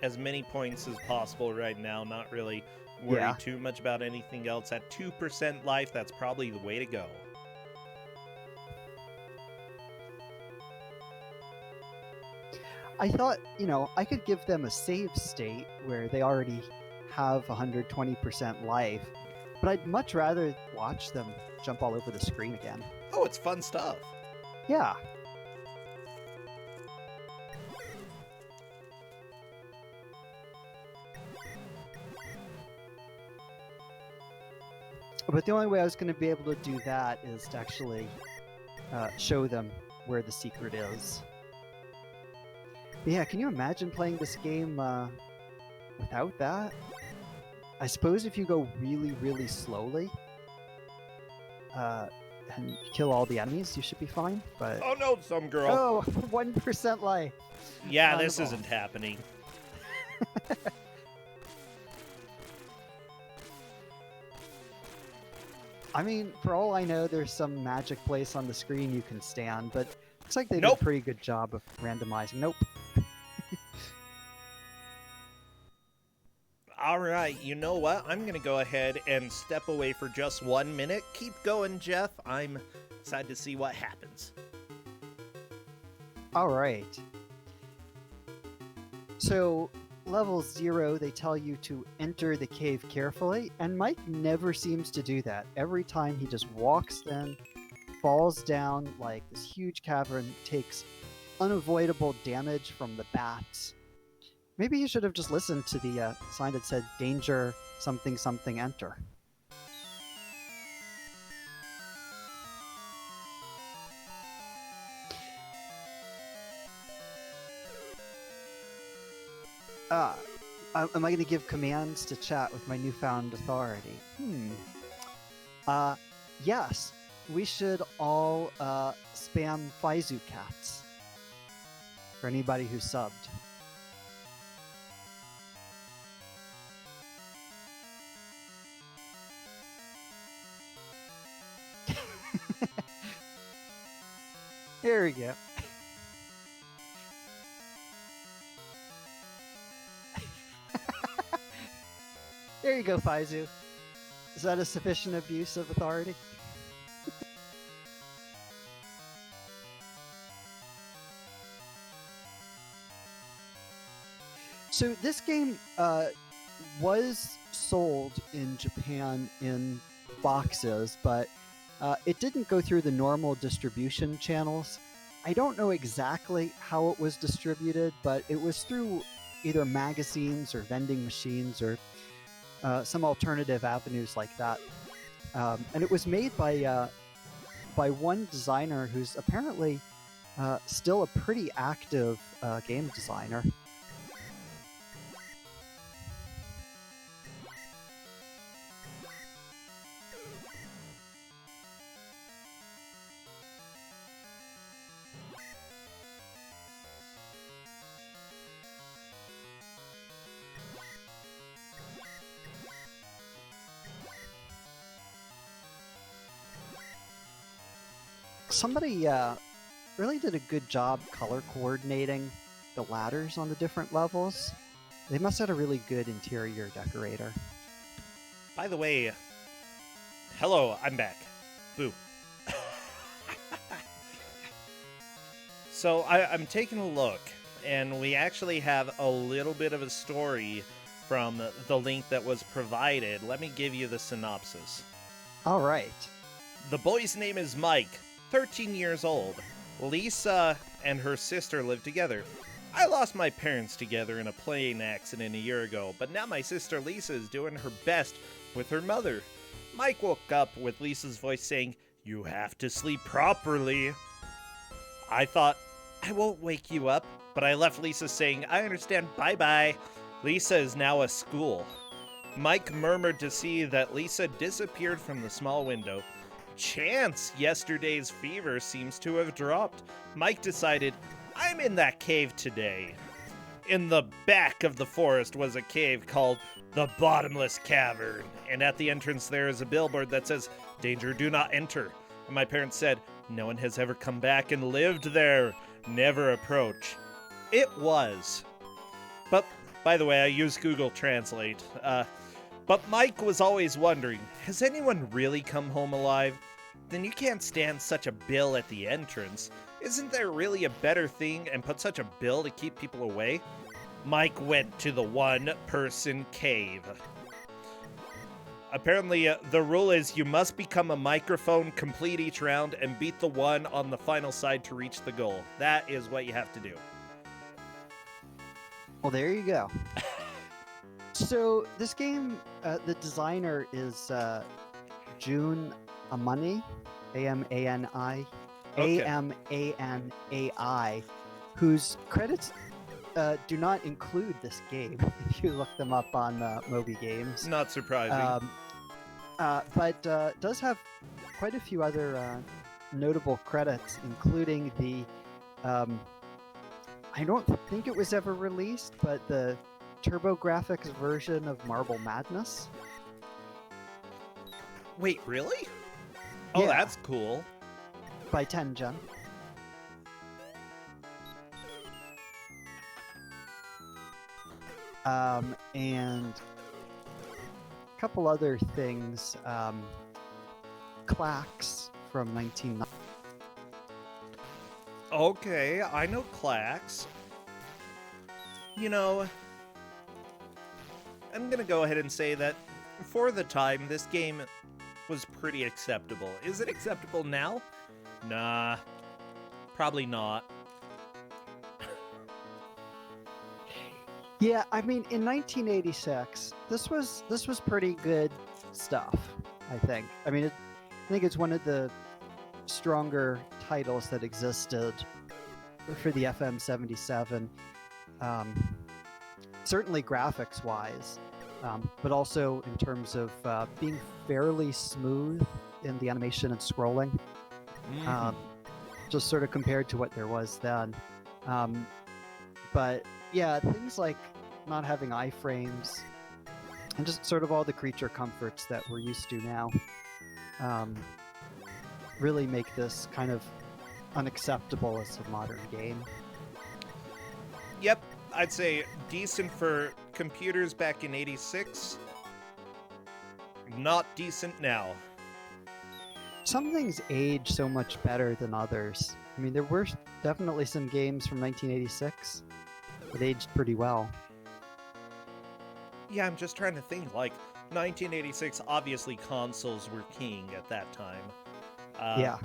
as many points as possible right now, not really worry too much about anything else. At 2% life, that's probably the way to go. I thought, I could give them a save state where they already have 120% life, but I'd much rather watch them jump all over the screen again. Oh, it's fun stuff. Yeah. But the only way I was going to be able to do that is to actually show them where the secret is. But yeah, can you imagine playing this game without that? I suppose if you go really, really slowly and kill all the enemies, you should be fine. But oh no, some girl. Oh, 1% life. Yeah, this isn't happening. I mean, for all I know, there's some magic place on the screen you can stand, but looks like they did a pretty good job of randomizing. Nope. All right, you know what? I'm going to go ahead and step away for just 1 minute. Keep going, Jeff. I'm excited to see what happens. All right. So, level 0, they tell you to enter the cave carefully, and Mike never seems to do that. Every time he just walks in, falls down like this huge cavern, takes unavoidable damage from the bats. Maybe he should have just listened to the sign that said, danger, something, something, enter. Am I going to give commands to chat with my newfound authority? Yes. We should all spam Faizu cats for anybody who subbed. There we go. There you go, Faizu. Is that a sufficient abuse of authority? So this game was sold in Japan in boxes, but it didn't go through the normal distribution channels. I don't know exactly how it was distributed, but it was through either magazines or vending machines or some alternative avenues like that. And it was made by one designer who's apparently still a pretty active game designer. Somebody really did a good job color coordinating the ladders on the different levels. They must have had a really good interior decorator. By the way, hello, I'm back. Boo. So I'm taking a look, and we actually have a little bit of a story from the link that was provided. Let me give you the synopsis. All right. The boy's name is Mike, 13 years old. Lisa and her sister live together. I lost my parents together in a plane accident a year ago, but now my sister Lisa is doing her best with her mother. Mike woke up with Lisa's voice saying, "You have to sleep properly." I thought, I won't wake you up, but I left Lisa saying, "I understand, bye-bye." Lisa is now at school. Mike murmured to see that Lisa disappeared from the small window. Chance, yesterday's fever seems to have dropped. Mike decided, I'm in that cave today. In the back of the forest was a cave called the Bottomless Cavern, and at the entrance there is a billboard that says, "Danger, do not enter." And my parents said, no one has ever come back and lived there. Never approach. It was. But, by the way, I use Google Translate. But Mike was always wondering, has anyone really come home alive? Then you can't stand such a bill at the entrance. Isn't there really a better thing and put such a bill to keep people away? Mike went to the one-person cave. Apparently, the rule is you must become a microphone, complete each round, and beat the one on the final side to reach the goal. That is what you have to do. Well, there you go. So this game, the designer is Jun Amani, A-M-A-N-I, Okay. A-M-A-N-A-I, whose credits do not include this game if you look them up on Moby Games. Not surprising. But does have quite a few other notable credits, including the, I don't think it was ever released, but the TurboGrafx version of Marble Madness. Wait, really? Oh, Yeah. that's cool. By Tengen. And a couple other things. Clax from 1990. Okay, I know Clax. You know, I'm gonna go ahead and say that for the time, this game was pretty acceptable. Is it acceptable now? Nah, probably not. Yeah, I mean, in 1986, this was pretty good stuff. I think. I mean, I think it's one of the stronger titles that existed for the FM77. Certainly graphics-wise, but also in terms of being fairly smooth in the animation and scrolling. Just sort of compared to what there was then. But yeah, things like not having iframes and just sort of all the creature comforts that we're used to now really make this kind of unacceptable as a modern game. Yep, I'd say decent for computers back in '86. Not decent now. Some things age so much better than others. I mean, there were definitely some games from 1986 that aged pretty well. Yeah, I'm just trying to think. Like, 1986, obviously consoles were king at that time. Yeah.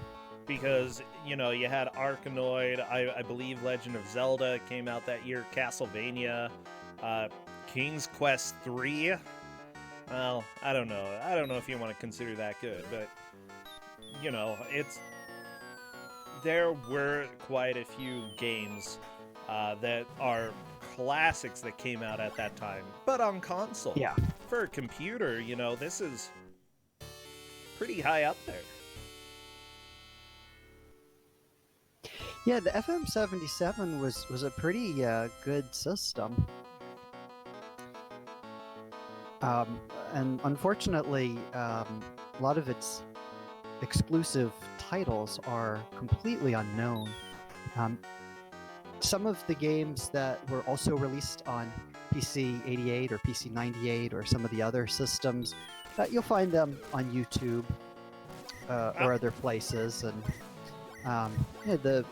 Because, you know, you had Arkanoid, I believe Legend of Zelda came out that year, Castlevania, King's Quest 3. Well, I don't know. I don't know if you want to consider that good, but, you know, there were quite a few games that are classics that came out at that time, but on console. Yeah. For a computer, you know, this is pretty high up there. Yeah, the FM77 was a pretty good system. And unfortunately, a lot of its exclusive titles are completely unknown. Some of the games that were also released on PC 88 or PC 98 or some of the other systems, you'll find them on YouTube or other places. And yeah,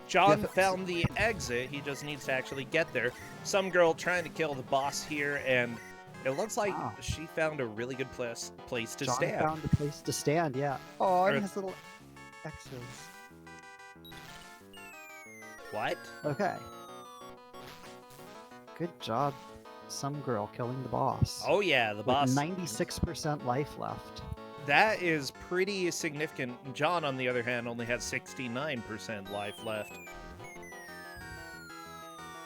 John found the exit. He just needs to actually get there. Some girl trying to kill the boss here, and it looks like she found a really good place to John stand. found a place to stand, yeah. Oh, and his little X's. What? Okay. Good job, some girl killing the boss. Oh yeah, the boss. 96% life left. That is pretty significant. John, on the other hand, only has 69% life left.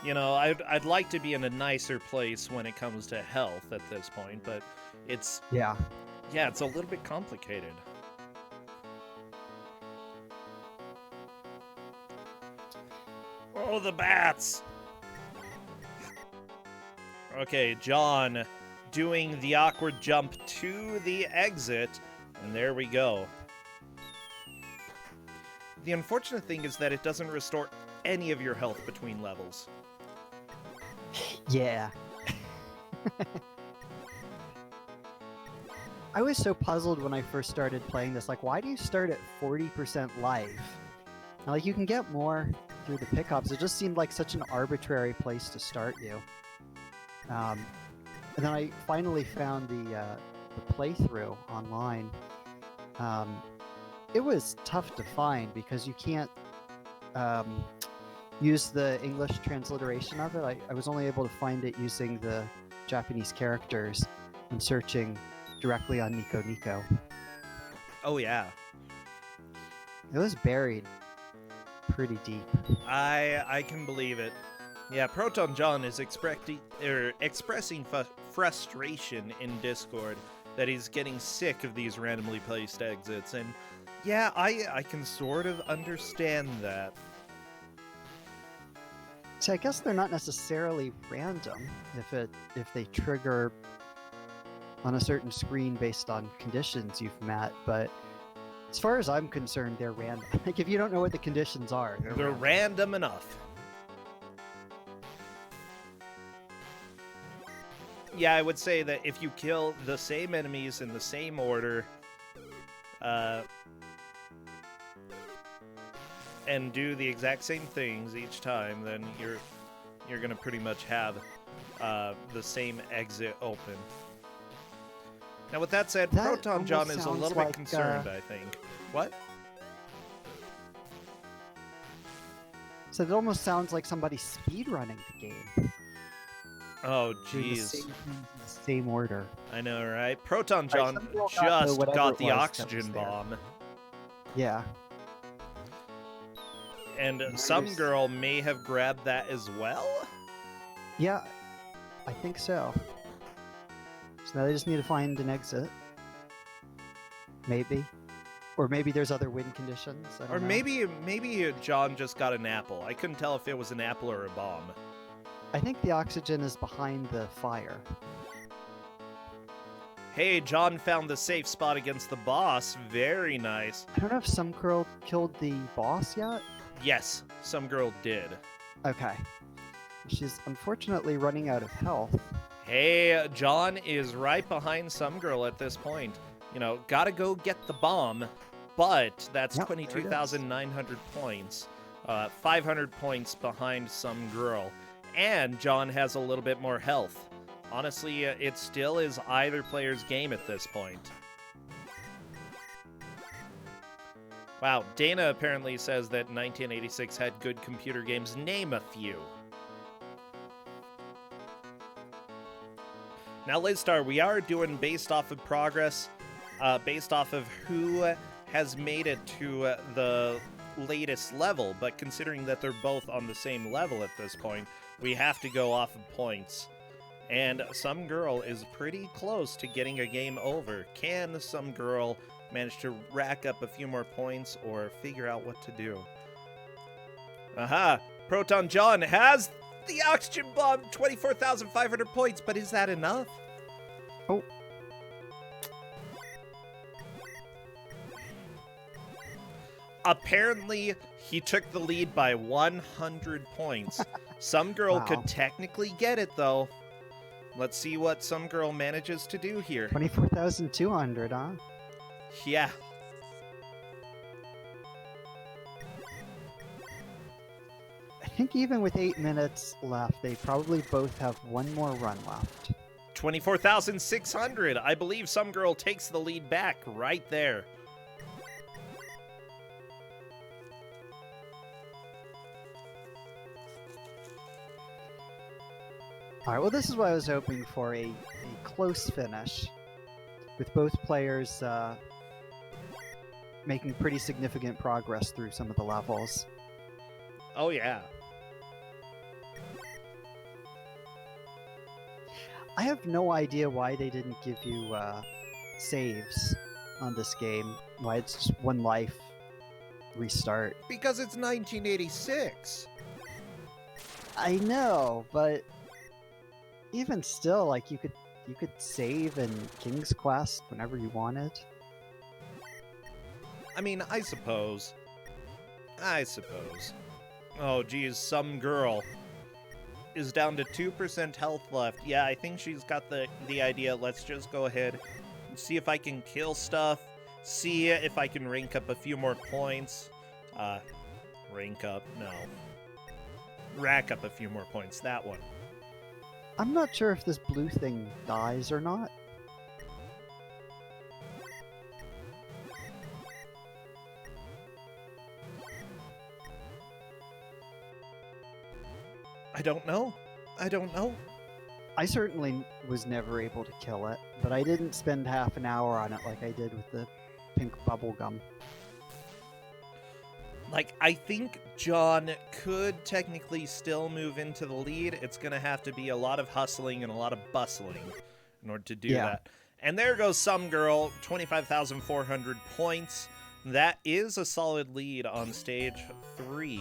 You know, I'd like to be in a nicer place when it comes to health at this point, but it's... Yeah, it's a little bit complicated. Oh, the bats! Okay, John doing the awkward jump to the exit, and there we go. The unfortunate thing is that it doesn't restore any of your health between levels. yeah. I was so puzzled when I first started playing this. Like, why do you start at 40% life? Now, like, you can get more through the pickups. It just seemed like such an arbitrary place to start you. And then I finally found the playthrough online. It was tough to find because you can't use the English transliteration of it. I was only able to find it using the Japanese characters and searching directly on Nico Nico. Oh yeah. It was buried pretty deep. I can believe it. Yeah, Proton John is expressing frustration in Discord that he's getting sick of these randomly placed exits, and yeah, I can sort of understand that. So I guess they're not necessarily random if they trigger on a certain screen based on conditions you've met, but as far as I'm concerned, they're random. Like, if you don't know what the conditions are, they're random enough. Yeah, I would say that if you kill the same enemies in the same order, and do the exact same things each time, then you're gonna pretty much have the same exit open. Now, with that said, That Proton John almost is a sounds little like, bit concerned, I think. What? So it almost sounds like somebody speedrunning the game. Oh, Doing the jeez. same order. I know, right? Proton John some girl just whatever got it the was that oxygen was there. bomb. Yeah. And some girl may have grabbed that as well? Yeah, I think so. So now they just need to find an exit. Maybe. Or maybe there's other win conditions. I don't Or know. maybe John just got an apple. I couldn't tell if it was an apple or a bomb. I think the oxygen is behind the fire. Hey, John found the safe spot against the boss. Very nice. I don't know if some girl killed the boss yet. Yes, some girl did. Okay. She's unfortunately running out of health. Hey, John is right behind some girl at this point. You know, gotta go get the bomb, but that's Yep, there it is. 22,900 points. 500 points behind some girl. And John has a little bit more health. Honestly, it still is either player's game at this point. Wow, Dana apparently says that 1986 had good computer games. Name a few. Now, Lizstar, we are doing based off of progress, based off of who has made it to the latest level, but considering that they're both on the same level at this point, we have to go off of points. And Some Girl is pretty close to getting a game over. Can Some Girl manage to rack up a few more points or figure out what to do? Aha! Proton John has the oxygen bomb, 24,500 points, but is that enough? Oh. Apparently, he took the lead by 100 points. Some Girl Wow. could technically get it, though. Let's see what Some Girl manages to do here. 24,200, huh? Yeah. I think even with 8 minutes left, they probably both have one more run left. 24,600. I believe Some Girl takes the lead back right there. All right, well, this is what I was hoping for, a close finish, with both players making pretty significant progress through some of the levels. Oh, yeah. I have no idea why they didn't give you saves on this game, why it's just one life, restart. Because it's 1986. I know, but even still, like, you could save in King's Quest whenever you wanted. I mean, I suppose. Oh, geez, Some Girl is down to 2% health left. Yeah, I think she's got the idea. Let's just go ahead and see if I can kill stuff. See if I can rank up a few more points. Rank up? No. Rack up a few more points. That one. I'm not sure if this blue thing dies or not. I don't know. I certainly was never able to kill it, but I didn't spend half an hour on it like I did with the pink bubble gum. Like, I think John could technically still move into the lead. It's going to have to be a lot of hustling and a lot of bustling in order to do that. And there goes Some Girl, 25,400 points. That is a solid lead on stage 3.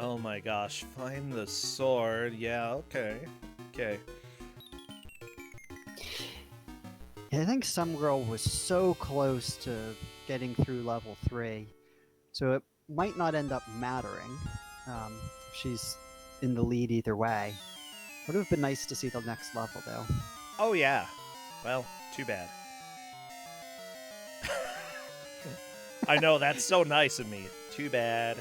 Oh my gosh, find the sword. Yeah, okay. Yeah, I think Some Girl was so close to getting through level 3, so it might not end up mattering. She's in the lead either way. Would have been nice to see the next level, though. Oh yeah. Well, too bad. I know, that's so nice of me. Too bad.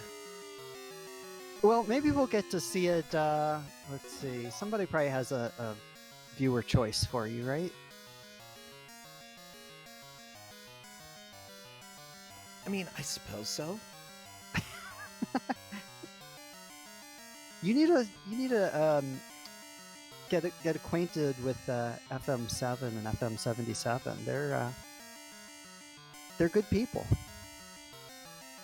Well, maybe we'll get to see it, let's see. Somebody probably has a viewer choice for you, right? I mean, I suppose so. You need to get acquainted with FM7 and FM77. They're good people.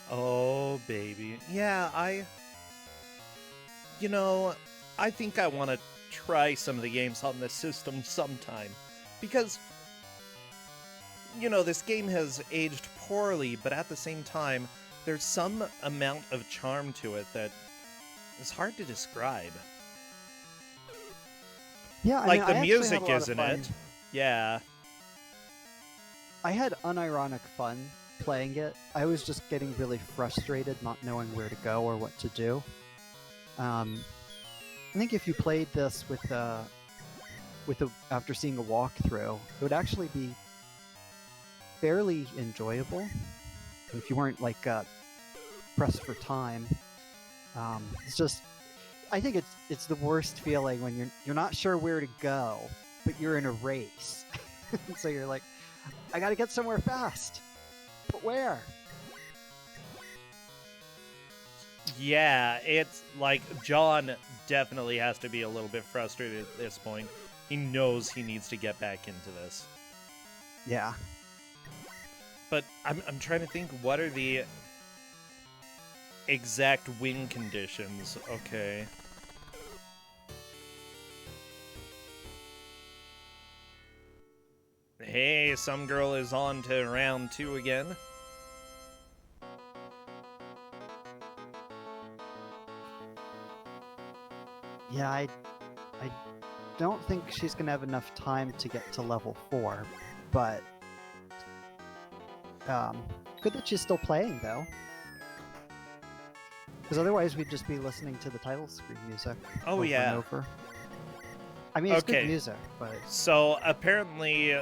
Oh, baby. Yeah, I think I want to try some of the games on this system sometime. Because, this game has aged poorly, but at the same time, there's some amount of charm to it that is hard to describe. Yeah, like, I the actually had music, a lot of isn't fun. it? Yeah. I had unironic fun playing it. I was just getting really frustrated not knowing where to go or what to do. I think if you played this with after seeing a walkthrough, it would actually be fairly enjoyable if you weren't like pressed for time. It's just, I think it's the worst feeling when you're not sure where to go, but you're in a race. So you're like, I gotta get somewhere fast, but where? Yeah, it's like John definitely has to be a little bit frustrated at this point. He knows he needs to get back into this. Yeah. But I'm trying to think, what are the exact win conditions? Okay. Hey, some girl is on to round 2 again. Yeah, I don't think she's gonna have enough time to get to level 4, but good that she's still playing though. Because otherwise we'd just be listening to the title screen music. Oh, over yeah. And over. I mean, it's Okay. good music, but So apparently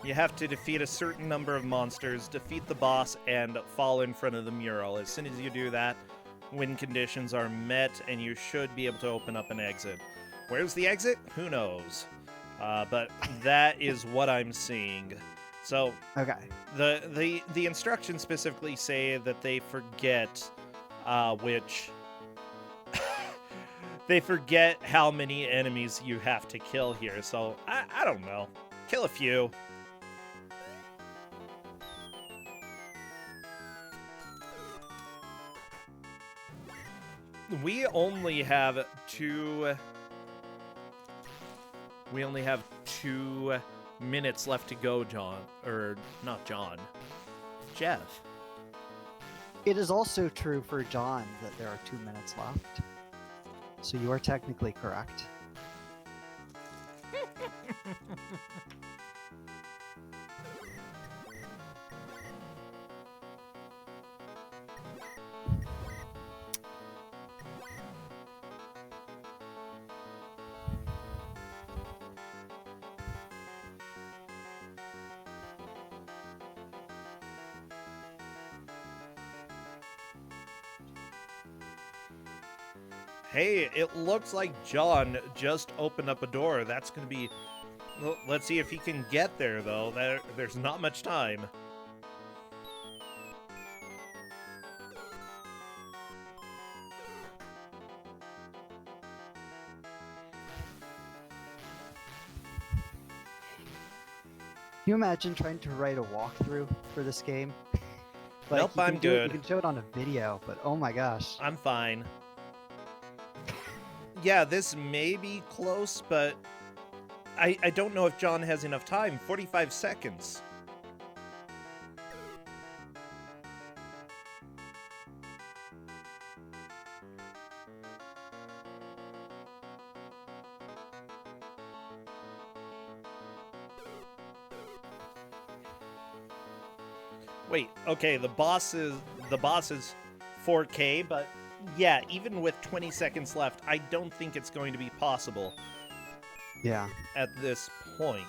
you have to defeat a certain number of monsters, defeat the boss, and fall in front of the mural. As soon as you do that, win conditions are met, and you should be able to open up an exit. Where's the exit? Who knows? But that is what I'm seeing. So okay. the instructions specifically say that they forget which they forget how many enemies you have to kill here. So I don't know. Kill a few. We only have two minutes left to go, John. Or not John. Jeff. It is also true for John that there are 2 minutes left. So you are technically correct. Hey, it looks like John just opened up a door. That's going to be... Well, let's see if he can get there, though. There's not much time. Can you imagine trying to write a walkthrough for this game? Nope, you can I'm do it- good. You can show it on a video, but oh my gosh. I'm fine. Yeah, this may be close, but I don't know if John has enough time. 45 seconds. Wait, okay, the boss is 4K, but yeah, even with 20 seconds left, I don't think it's going to be possible Yeah. at this point.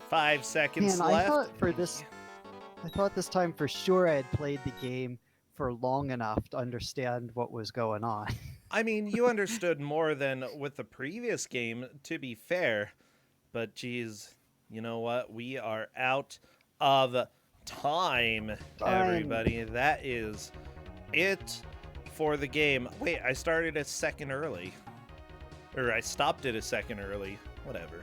Five seconds Man, left. I thought this time for sure I had played the game for long enough to understand what was going on. I mean, you understood more than with the previous game, to be fair. But geez, you know what? We are out of time, everybody. That is it for the game. Wait, I started a second early. Or I stopped it a second early. Whatever.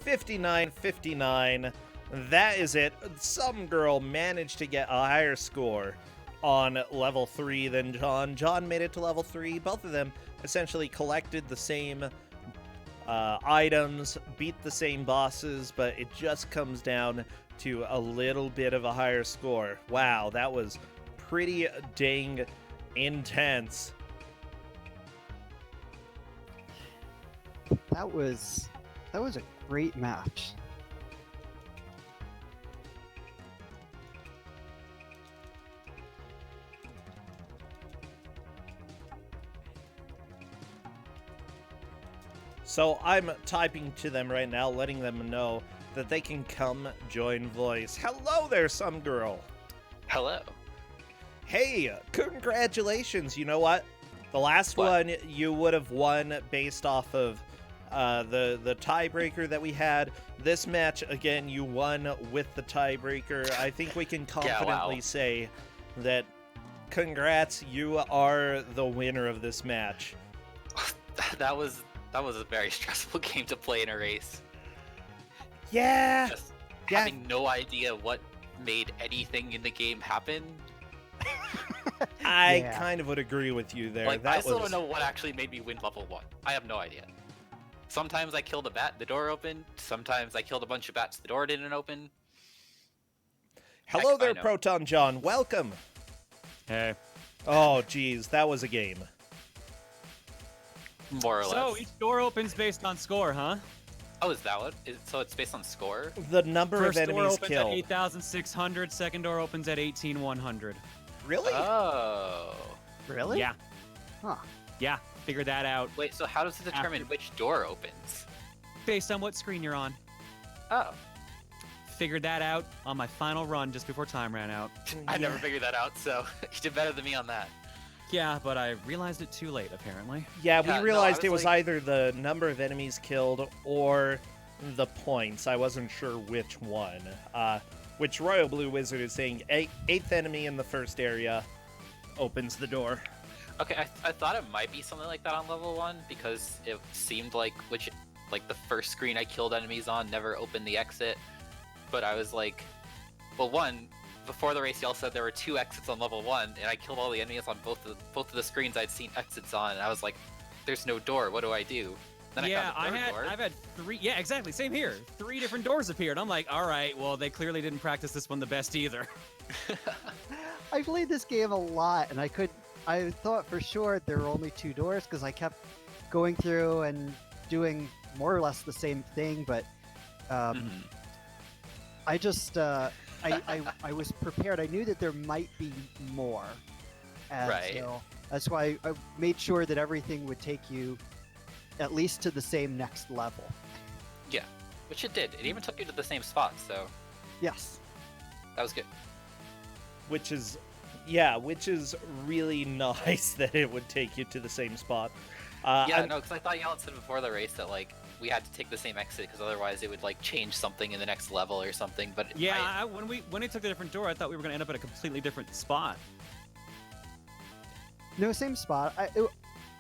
59-59. That is it. Some girl managed to get a higher score on level 3 than John. John made it to level 3. Both of them essentially collected the same items, beat the same bosses, but it just comes down to a little bit of a higher score. Wow, that was pretty dang intense. That was a great match. So I'm typing to them right now, letting them know that they can come join voice. Hello there, some girl. Hello. Hey, congratulations. You know what? The last What? one you would have won based off of the tiebreaker that we had. This match, again, you won with the tiebreaker. I think we can confidently say that congrats, you are the winner of this match. That was a very stressful game to play in a race. Yeah. Just Yeah. having no idea what made anything in the game happen. I Yeah. kind of would agree with you there. Like, that I still was... don't know what actually made me win level 1. I have no idea. Sometimes I killed a bat, the door opened. Sometimes I killed a bunch of bats, the door didn't open. Hello Heck, I there, know. Proton John. Welcome. Hey. Oh, geez, that was a game. More or So less. each door opens based on score, huh? Oh, is that what? So it's based on score? The number First of door enemies opens killed. at 8,600. Second door opens at 18,100. Really? Oh. Really? Yeah, Huh. yeah. Figure that out Wait, so how does it determine After- which door opens? based on what screen you're on. Oh. Figured that out on my final run just before time ran out. I never Yeah. figured that out, so you did better than me on that. Yeah, but I realized it too late, apparently. Yeah, Yeah, we no, I realized was it was like- either the number of enemies killed or the points. I wasn't sure which one. Which Royal Blue Wizard is saying eighth enemy in the first area opens the door. Okay, I thought it might be something like that on level 1 because it seemed like the first screen I killed enemies on never opened the exit. But I was like, well, one, before the race y'all said there were 2 exits on level 1, and I killed all the enemies on both of the screens I'd seen exits on, and I was like, there's no door, what do I do? Then Yeah, I found the third door. I've had 3. Yeah, exactly. Same here. 3 different doors appeared. I'm like, all right, well, they clearly didn't practice this one the best either. I played this game a lot, and I thought for sure there were only 2 doors because I kept going through and doing more or less the same thing, but Mhm. I just I was prepared. I knew that there might be more, and Right. so that's why I made sure that everything would take you at least to the same next level. Yeah, which it did. It even took you to the same spot, so Yes. that was good. Which is really nice that it would take you to the same spot. Yeah, no, because I thought y'all had said before the race that like we had to take the same exit because otherwise it would like change something in the next level or something. But Yeah, when we took the different door, I thought we were gonna end up at a completely different spot. No, same spot.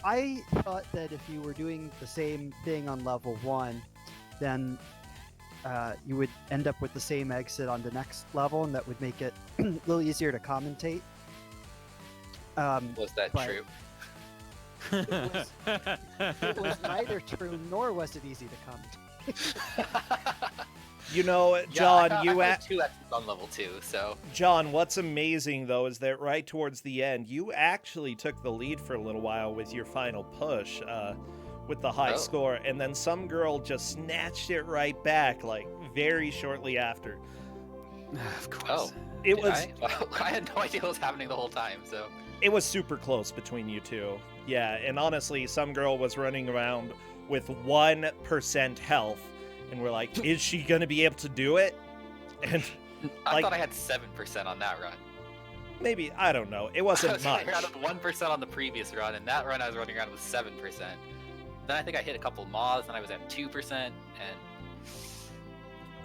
I thought that if you were doing the same thing on level 1, then you would end up with the same exit on the next level, and that would make it a little easier to commentate. was that but- true? It was neither true nor was it easy to commentate. You know, Yeah, John, I you had 2 exits on level 2, so John, what's amazing though is that right towards the end, you actually took the lead for a little while with your final push, with the high Oh. score, and then some girl just snatched it right back, like very shortly after. Of course. oh, It did was I? I had no idea what was happening the whole time. So it was super close between you two. Yeah, and honestly, some girl was running around with 1% health, and we're like, is she gonna be able to do it? And I Like- thought I had 7% on that run. maybe, I don't know, it I wasn't was much. running around with 1% on the previous run, and that run I was running around with 7%. Then I think I hit a couple moths, and I was at 2%. And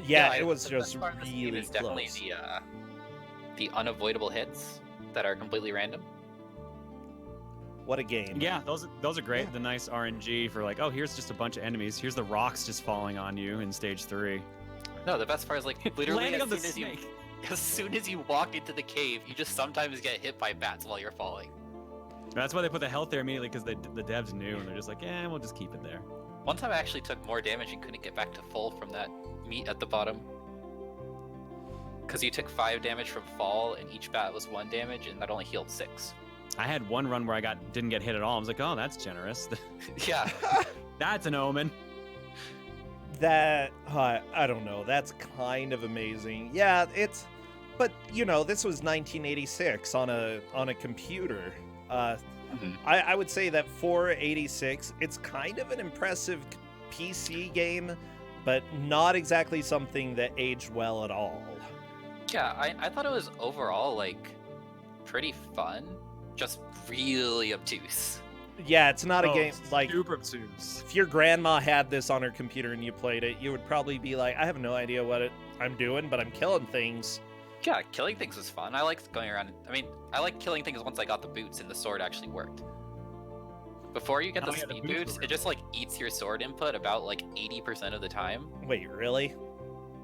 Yeah, I- it was the best just part of this game really is definitely close. the unavoidable hits that are completely random. What a game. Yeah, those are great. The nice RNG for like, oh, here's just a bunch of enemies. Here's the rocks just falling on you in stage 3. No, the best part is like literally Landing on the as soon as snake. as soon as you walk into the cave, you just sometimes get hit by bats while you're falling. That's why they put the health there immediately, because the devs knew, and they're just like, yeah, we'll just keep it there. One time I actually took more damage and couldn't get back to full from that meat at the bottom. Because you took 5 damage from fall, and each bat was 1 damage, and that only healed 6. I had one run where I didn't get hit at all. I was like, oh, that's generous. Yeah. That's an omen. That I don't know. That's kind of amazing. Yeah, but you know, this was 1986 on a computer. Mhm. I would say that for 86, it's kind of an impressive PC game, but not exactly something that aged well at all. Yeah, I thought it was overall like pretty fun, just really obtuse. Yeah, it's not a game like super obtuse. if your grandma had this on her computer and you played it, you would probably be like, I have no idea what I'm doing, but I'm killing things. Yeah, killing things was fun. I liked going around. I mean, I liked killing things once I got the boots and the sword actually worked. Before you get the speed boots, it just like eats your sword input about like 80% of the time. Wait, really?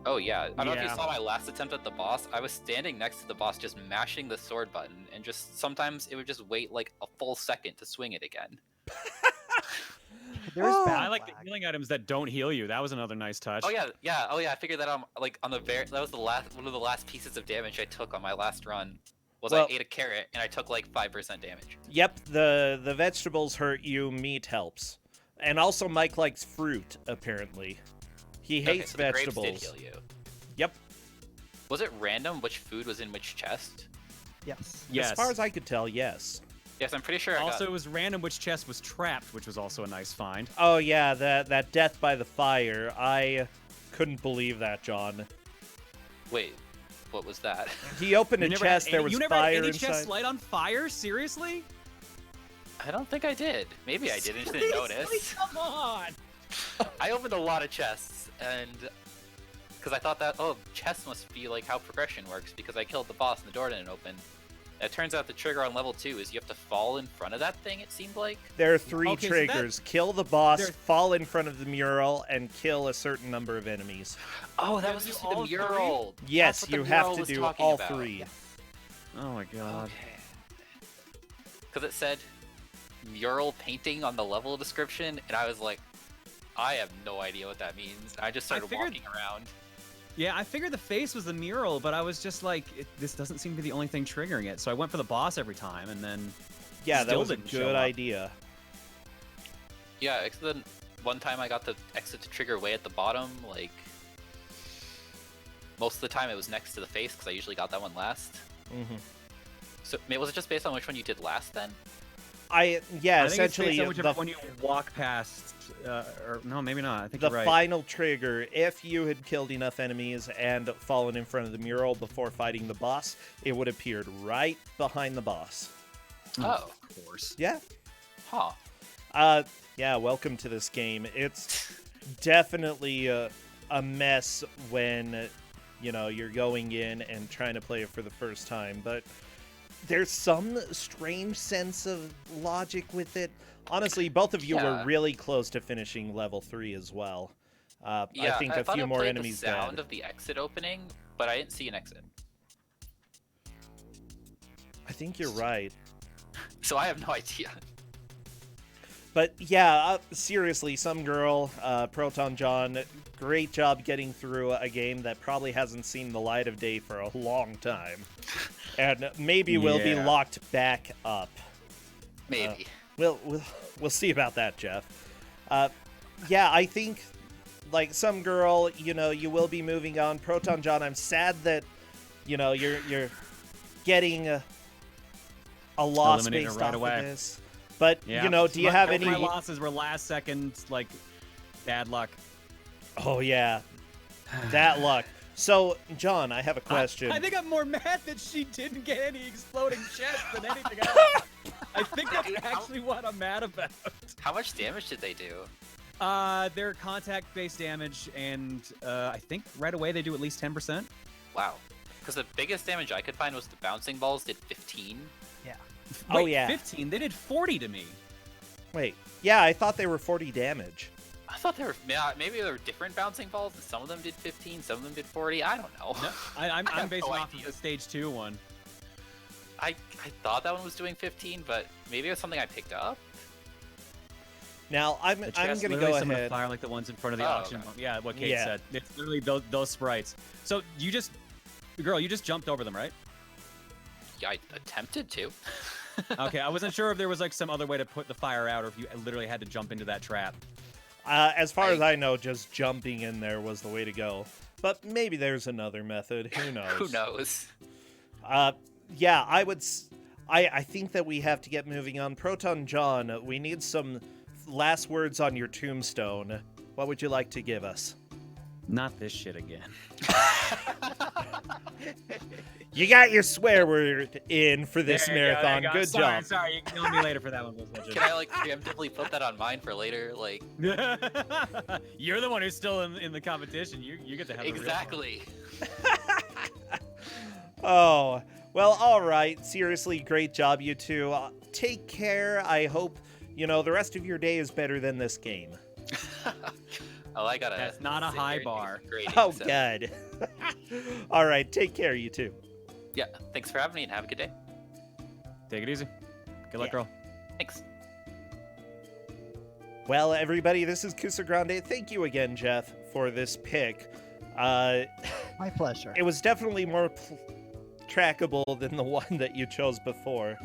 Oh yeah, I don't know if you saw my last attempt at the boss. I was standing next to the boss just mashing the sword button, and just sometimes it would just wait like a full second to swing it again. There's bad I like the lag. healing items that don't heal you. That was another nice touch. Oh yeah. I figured that out like on the that was the last one of the last pieces of damage I took on my last run. I ate a carrot and I took like 5% damage. Yep, the vegetables hurt you, meat helps. And also Mike likes fruit, apparently. He hates so the grapes vegetables. did heal you. Yep. Was it random which food was in which chest? Yes. Yes. As far as I could tell, yes. Yes, I'm pretty sure. Also, it was random which chest was trapped, which was also a nice find. Oh yeah, that death by the fire. I couldn't believe that, John. Wait, what was that? He opened a chest, there was you never fire had any inside. chest light on fire? Seriously? I don't think I did. Maybe I did and just didn't notice. Seriously? Come on! I opened a lot of chests, and because I thought that chests must be like how progression works. Because I killed the boss and the door didn't open. It turns out the trigger on level 2 is you have to fall in front of that thing. It seemed like. There are 3 Okay, so triggers. Kill the boss, there- fall in front of the mural, and kill a certain number of enemies. Oh, that You was have to just do the all mural. Yes, That's what the you have mural to was do talking all about. 3. Oh my god. Because it said mural painting on the level description, and I was like, I have no idea what that means. I just started figured- walking around. Yeah, I figured the face was the mural, but I was just like, this doesn't seem to be the only thing triggering it. So I went for the boss every time, and then Yeah, that still was a didn't show good up. idea. Yeah, except then one time I got the exit to trigger way at the bottom, like most of the time it was next to the face because I usually got that one last. Mm-hmm. So was it just based on which one you did last then? Yeah, I think essentially it's based on whichever the one you walk past. Or no, maybe not. I think the you're right. final trigger, if you had killed enough enemies and fallen in front of the mural before fighting the boss, it would have appeared right behind the boss. Oh, Of course. Yeah. huh. Yeah, welcome to this game. It's definitely a mess when, you're going in and trying to play it for the first time, but there's some strange sense of logic with it. Honestly, both of you were Yeah. really close to finishing level 3 as well. I Yeah, think I a thought few it more played enemies the sound dead. of the exit opening, but I didn't see an exit. I think you're right. So I have no idea. But yeah, seriously, some girl, Proton John, great job getting through a game that probably hasn't seen the light of day for a long time. And maybe will be Yeah. locked back up. Maybe. We'll see about that, Jeff. Yeah, I think, like, some girl, you will be moving on. Proton John, I'm sad that, you're getting a loss Eliminated based right off away. of this. But, Yeah. do you have any... My losses were last second, like, bad luck. Oh, yeah. That luck. So, John, I have a question. I think I'm more mad that she didn't get any exploding chests than anything else. I think that's actually what I'm mad about. How much damage did they do? They're contact-based damage, and I think right away they do at least 10%. Wow. Because the biggest damage I could find was the bouncing balls did 15. Yeah. Oh, Wait, yeah. 15? They did 40 to me. Wait. Yeah, I thought they were 40 damage. I thought they were maybe there were different bouncing balls, and some of them did 15, some of them did 40. I don't know. No, I'm have basing no off of idea. the stage 2 one. I thought that one was doing 15, but maybe it was something I picked up. Now, I'm The going chests to literally go summon ahead. fire like the ones in front of the Oh, auction. okay. Yeah, what Kate Yeah. said. It's literally those sprites. So you just jumped over them, right? Yeah, I attempted to. Okay, I wasn't sure if there was like some other way to put the fire out, or if you literally had to jump into that trap. As far as I know, just jumping in there was the way to go. But maybe there's another method. Who knows? Who knows? Yeah, I think that we have to get moving on. Proton John, we need some last words on your tombstone. What would you like to give us? Not this shit again. You got your swear word in for this There you go, there marathon. you go. Good sorry, job. Sorry, you can kill me later for that one. Can I like preemptively put that on mine for later? Like You're the one who's still in the competition. You get to have exactly. Oh, well, all right. Seriously, great job, you two. Take care. I hope, the rest of your day is better than this game. Oh, I gotta. That's not a sit high here and do bar. some grading, Oh, so- God. All right. Take care, you two. Yeah. Thanks for having me and have a good day. Take it easy. Good luck, Yeah. girl. Thanks. Well, everybody, this is Kusogr4nde. Thank you again, Jeff, for this pick. My pleasure. It was definitely more trackable than the one that you chose before.